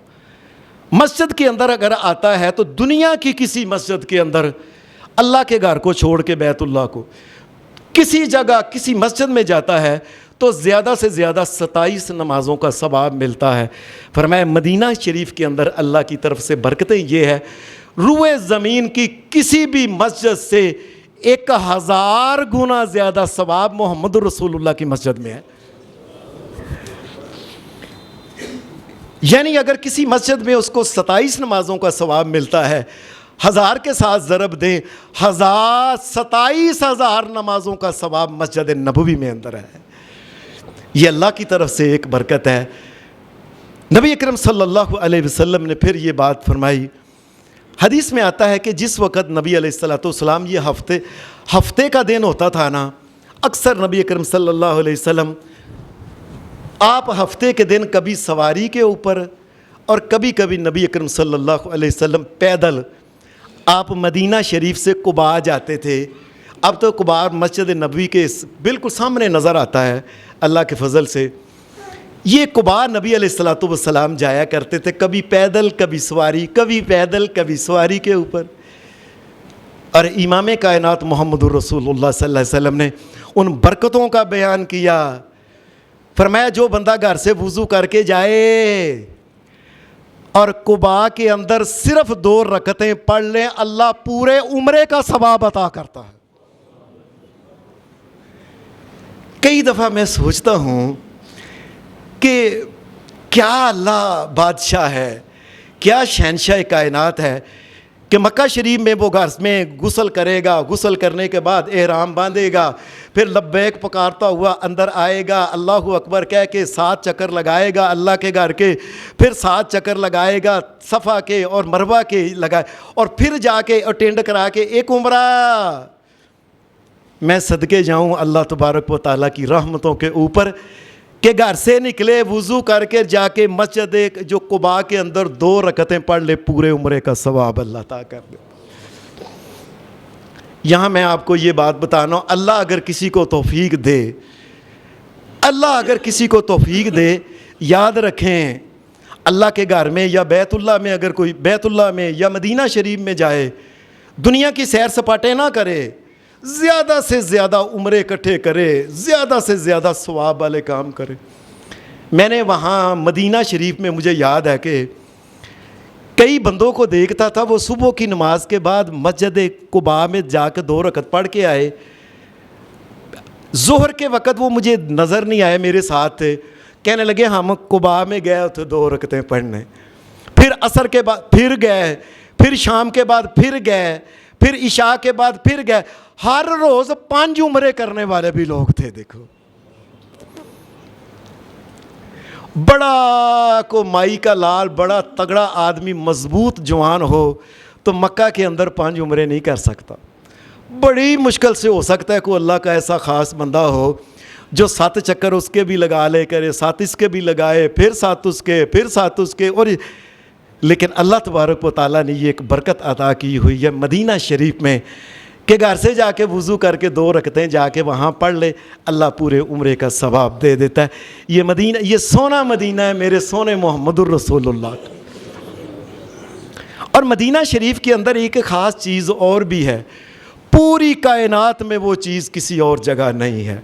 مسجد کے اندر اگر آتا ہے تو دنیا کی کسی مسجد کے اندر اللہ کے گھر کو چھوڑ کے بیت اللہ کو کسی جگہ کسی مسجد میں جاتا ہے تو زیادہ سے زیادہ 27 نمازوں کا ثواب ملتا ہے۔ فرمایا مدینہ شریف کے اندر اللہ کی طرف سے برکتیں یہ ہے، روئے زمین کی کسی بھی مسجد سے 1000 گنا زیادہ ثواب محمد رسول اللہ کی مسجد میں ہے۔ یعنی اگر کسی مسجد میں اس کو 27 نمازوں کا ثواب ملتا ہے، 1000 کے ساتھ ضرب دیں، 27,000 نمازوں کا ثواب مسجد نبوی میں اندر ہے۔ یہ اللہ کی طرف سے ایک برکت ہے۔ نبی اکرم صلی اللہ علیہ وسلم نے پھر یہ بات فرمائی، حدیث میں آتا ہے کہ جس وقت نبی علیہ السلام یہ ہفتے کا دن ہوتا تھا نا، اکثر نبی اکرم صلی اللہ علیہ وسلم آپ ہفتے کے دن کبھی سواری کے اوپر اور کبھی کبھی نبی اکرم صلی اللہ علیہ وسلم پیدل آپ مدینہ شریف سے قباء جاتے تھے۔ اب تو قباء مسجد نبوی کے بالکل سامنے نظر آتا ہے اللہ کے فضل سے۔ یہ قباء نبی علیہ السلام جایا کرتے تھے، کبھی پیدل کبھی سواری، کبھی پیدل کبھی سواری کے اوپر۔ اور امام کائنات محمد رسول اللہ صلی اللہ علیہ وسلم نے ان برکتوں کا بیان کیا۔ فرمایا جو بندہ گھر سے وضو کر کے جائے اور قباء کے اندر صرف 2 رکعتیں پڑھ لیں، اللہ پورے عمرے کا ثواب عطا کرتا ہے۔ کئی دفعہ میں سوچتا ہوں کہ کیا اللہ بادشاہ ہے، کیا شہنشاہ کائنات ہے کہ مکہ شریف میں وہ گھر میں غسل کرے گا، غسل کرنے کے بعد احرام باندھے گا، پھر لبیک پکارتا ہوا اندر آئے گا، اللہ اکبر کہہ کے 7 چکر لگائے گا اللہ کے گھر کے، پھر 7 چکر لگائے گا صفا کے اور مروہ کے لگائے، اور پھر جا کے اٹینڈ کرا کے ایک عمرہ۔ میں صدقے جاؤں اللہ تبارک و تعالیٰ کی رحمتوں کے اوپر کہ گھر سے نکلے وضو کر کے جا کے مسجد جو قباء کے اندر 2 رکعتیں پڑھ لے، پورے عمرے کا ثواب اللہ عطا کر دے۔ یہاں میں آپ کو یہ بات بتانا ہوں، اللہ اگر کسی کو توفیق دے، اللہ اگر کسی کو توفیق دے، یاد رکھیں اللہ کے گھر میں یا بیت اللہ میں، اگر کوئی بیت اللہ میں یا مدینہ شریف میں جائے، دنیا کی سیر سپاٹے نہ کرے، زیادہ سے زیادہ عمرے اکٹھے کرے، زیادہ سے زیادہ ثواب والے کام کرے۔ میں نے وہاں مدینہ شریف میں مجھے یاد ہے کہ کئی بندوں کو دیکھتا تھا، وہ صبح کی نماز کے بعد مسجد قباء میں جا کے 2 رکعت پڑھ کے آئے، ظہر کے وقت وہ مجھے نظر نہیں آئے، میرے ساتھ تھے، کہنے لگے ہم قباء میں گئے تھے 2 رکعتیں پڑھنے، پھر عصر کے بعد پھر گئے، پھر شام کے بعد پھر گئے، پھر عشاء کے بعد پھر گئے، ہر روز 5 عمرے کرنے والے بھی لوگ تھے۔ دیکھو بڑا کو مائی کا لال، بڑا تگڑا آدمی، مضبوط جوان ہو تو مکہ کے اندر 5 عمرے نہیں کر سکتا۔ بڑی مشکل سے ہو سکتا ہے کوئی اللہ کا ایسا خاص بندہ ہو جو 7 چکر اس کے بھی لگا لے کرے، 7 اس کے بھی لگائے، پھر 7 اس کے، پھر 7 اس کے، اور لیکن اللہ تبارک و تعالیٰ نے یہ ایک برکت عطا کی ہوئی ہے مدینہ شریف میں کہ گھر سے جا کے وضو کر کے 2 رکعتیں جا کے وہاں پڑھ لے، اللہ پورے عمرے کا ثواب دے دیتا ہے۔ یہ مدینہ، یہ سونا مدینہ ہے میرے سونے محمد الرسول اللہ کا۔ اور مدینہ شریف کے اندر ایک خاص چیز اور بھی ہے، پوری کائنات میں وہ چیز کسی اور جگہ نہیں ہے۔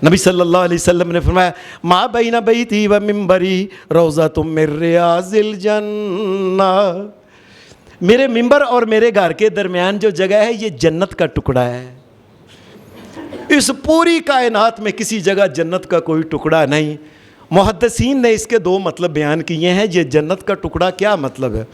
نبی صلی اللہ علیہ وسلم نے فرمایا ما بین بیتی و منبری روضۃ من ریاض الجنہ، میرے ممبر اور میرے گھر کے درمیان جو جگہ ہے یہ جنت کا ٹکڑا ہے۔ اس پوری کائنات میں کسی جگہ جنت کا کوئی ٹکڑا نہیں۔ محدثین نے اس کے 2 مطلب بیان کیے ہیں، یہ جنت کا ٹکڑا کیا مطلب ہے؟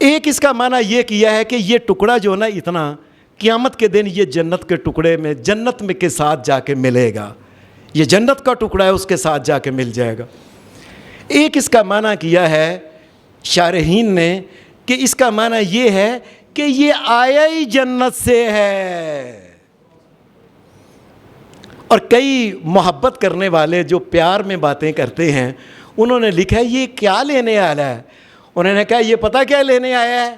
ایک اس کا معنی یہ کیا ہے کہ یہ ٹکڑا جو نا اتنا، قیامت کے دن یہ جنت کے ٹکڑے میں جنت میں کے ساتھ جا کے ملے گا، یہ جنت کا ٹکڑا ہے اس کے ساتھ جا کے مل جائے گا۔ ایک اس کا معنی کیا ہے شارحین نے کہ اس کا معنی یہ ہے کہ یہ آیا ہی جنت سے ہے۔ اور کئی محبت کرنے والے جو پیار میں باتیں کرتے ہیں انہوں نے لکھا ہے یہ کیا لینے آیا ہے؟ انہوں نے کہا یہ پتہ کیا لینے آیا ہے؟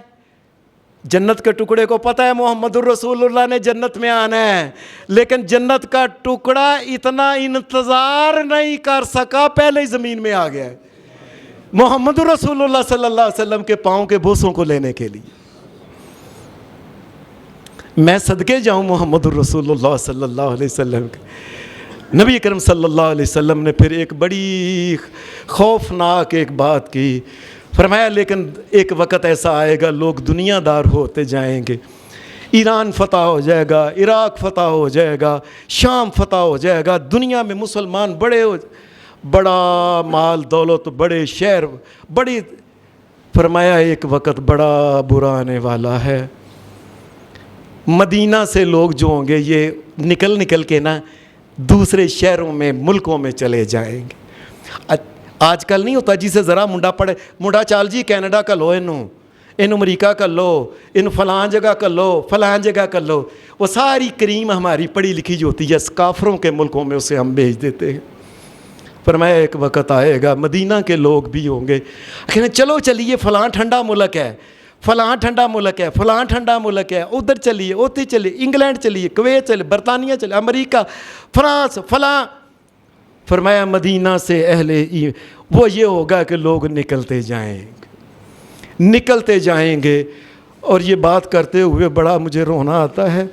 جنت کے ٹکڑے کو پتہ ہے محمد الرسول اللہ نے جنت میں آنا ہے، لیکن جنت کا ٹکڑا اتنا انتظار نہیں کر سکا، پہلے ہی زمین میں آ گیا ہے محمد رسول اللہ صلی اللہ علیہ وسلم کے پاؤں کے بوسوں کو لینے کے لیے۔ میں صدقے جاؤں محمد الرسول اللہ صلی اللہ علیہ وسلم کے۔ نبی کرم صلی اللہ علیہ وسلم نے پھر ایک بڑی خوفناک ایک بات کی، فرمایا لیکن ایک وقت ایسا آئے گا لوگ دنیا دار ہوتے جائیں گے، ایران فتح ہو جائے گا، عراق فتح ہو جائے گا، شام فتح ہو جائے گا، دنیا میں مسلمان بڑا مال دولت، بڑے شہر، بڑی، فرمایا ایک وقت بڑا برا آنے والا ہے، مدینہ سے لوگ جو ہوں گے یہ نکل کے نا دوسرے شہروں میں، ملکوں میں چلے جائیں گے۔ آج کل نہیں ہوتا جسے ذرا منڈا چال جی کینیڈا کا لو، ان امریکہ کا لو، ان فلاں جگہ کا لو، فلاں جگہ کا لو، وہ ساری کریم ہماری پڑھی لکھی جو ہوتی ہے کافروں کے ملکوں میں اسے ہم بھیج دیتے ہیں۔ فرمایا ایک وقت آئے گا مدینہ کے لوگ بھی ہوں گے، کہنے چلو چلیے فلاں ٹھنڈا ملک ہے، فلاں ٹھنڈا ملک ہے، فلاں ٹھنڈا ملک ہے، ادھر چلیے، ادھر چلیے، انگلینڈ چلیے، کویت چلیے، برطانیہ چلیے، امریکہ، فرانس، فلاں۔ فرمایا مدینہ سے وہ یہ ہوگا کہ لوگ نکلتے جائیں گے، اور یہ بات کرتے ہوئے بڑا مجھے رونا آتا ہے۔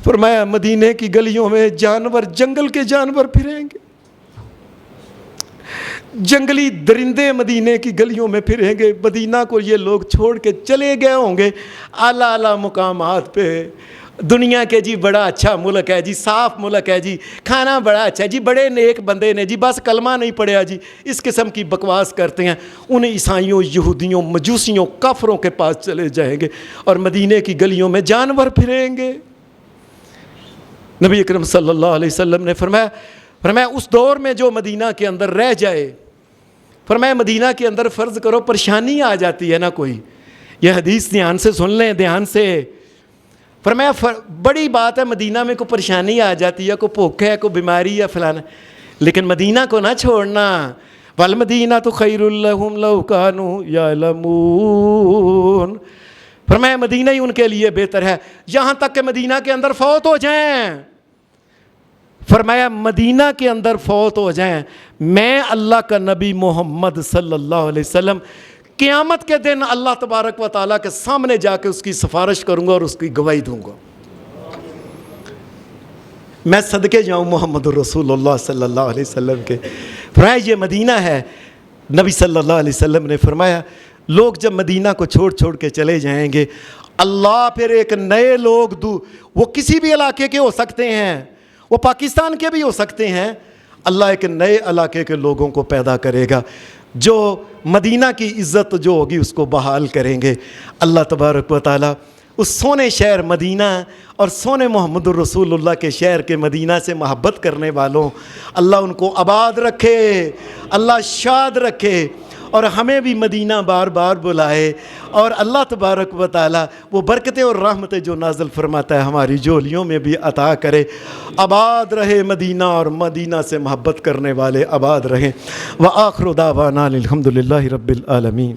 فرمایا مدینے کی گلیوں میں جانور، جنگل کے جانور پھریں گے، جنگلی درندے مدینے کی گلیوں میں پھریں گے۔ مدینہ کو یہ لوگ چھوڑ کے چلے گئے ہوں گے اعلیٰ اعلیٰ مقامات پہ، دنیا کے جی بڑا اچھا ملک ہے جی، صاف ملک ہے جی، کھانا بڑا اچھا ہے جی، بڑے نیک بندے نے جی، بس کلمہ نہیں پڑھیا جی، اس قسم کی بکواس کرتے ہیں۔ ان عیسائیوں، یہودیوں، مجوسیوں، کافروں کے پاس چلے جائیں گے اور مدینے کی گلیوں میں جانور پھریں گے۔ نبی اکرم صلی اللہ علیہ وسلم نے فرمایا اس دور میں جو مدینہ کے اندر رہ جائے، فرمایا مدینہ کے اندر فرض کرو پریشانی آ جاتی ہے نا کوئی، یہ حدیث دھیان سے سن لیں، دھیان سے۔ فرمایا بڑی بات ہے مدینہ میں کوئی پریشانی آ جاتی ہے، کوئی بھوک ہے، کوئی بیماری ہے، فلانا، لیکن مدینہ کو نہ چھوڑنا۔ وَالْمَدِينَةُ خَيْرٌ لَهُمْ لَوْ كَانُوا يَعْلَمُونَ۔ فرمایا مدینہ ہی ان کے لیے بہتر ہے، یہاں تک کہ مدینہ کے اندر فوت ہو جائیں۔ فرمایا مدینہ کے اندر فوت ہو جائیں، میں اللہ کا نبی محمد صلی اللہ علیہ وسلم قیامت کے دن اللہ تبارک و تعالیٰ کے سامنے جا کے اس کی سفارش کروں گا اور اس کی گواہی دوں گا۔ میں صدقے جاؤں محمد الرسول اللہ صلی اللہ علیہ وسلم کے۔ فرمایا یہ مدینہ ہے۔ نبی صلی اللہ علیہ وسلم نے فرمایا لوگ جب مدینہ کو چھوڑ کے چلے جائیں گے، اللہ پھر ایک نئے لوگ وہ کسی بھی علاقے کے ہو سکتے ہیں، وہ پاکستان کے بھی ہو سکتے ہیں، اللہ ایک نئے علاقے کے لوگوں کو پیدا کرے گا جو مدینہ کی عزت جو ہوگی اس کو بحال کریں گے۔ اللہ تبارک و تعالیٰ اس سونے شہر مدینہ اور سونے محمد الرسول اللہ کے شہر کے مدینہ سے محبت کرنے والوں، اللہ ان کو آباد رکھے، اللہ شاد رکھے، اور ہمیں بھی مدینہ بار بار بلائے، اور اللہ تبارک و تعالیٰ وہ برکتیں اور رحمتیں جو نازل فرماتا ہے ہماری جھولیوں میں بھی عطا کرے۔ آباد رہے مدینہ، اور مدینہ سے محبت کرنے والے آباد رہیں۔ وآخر دعوانا الحمد للہ رب العالمین۔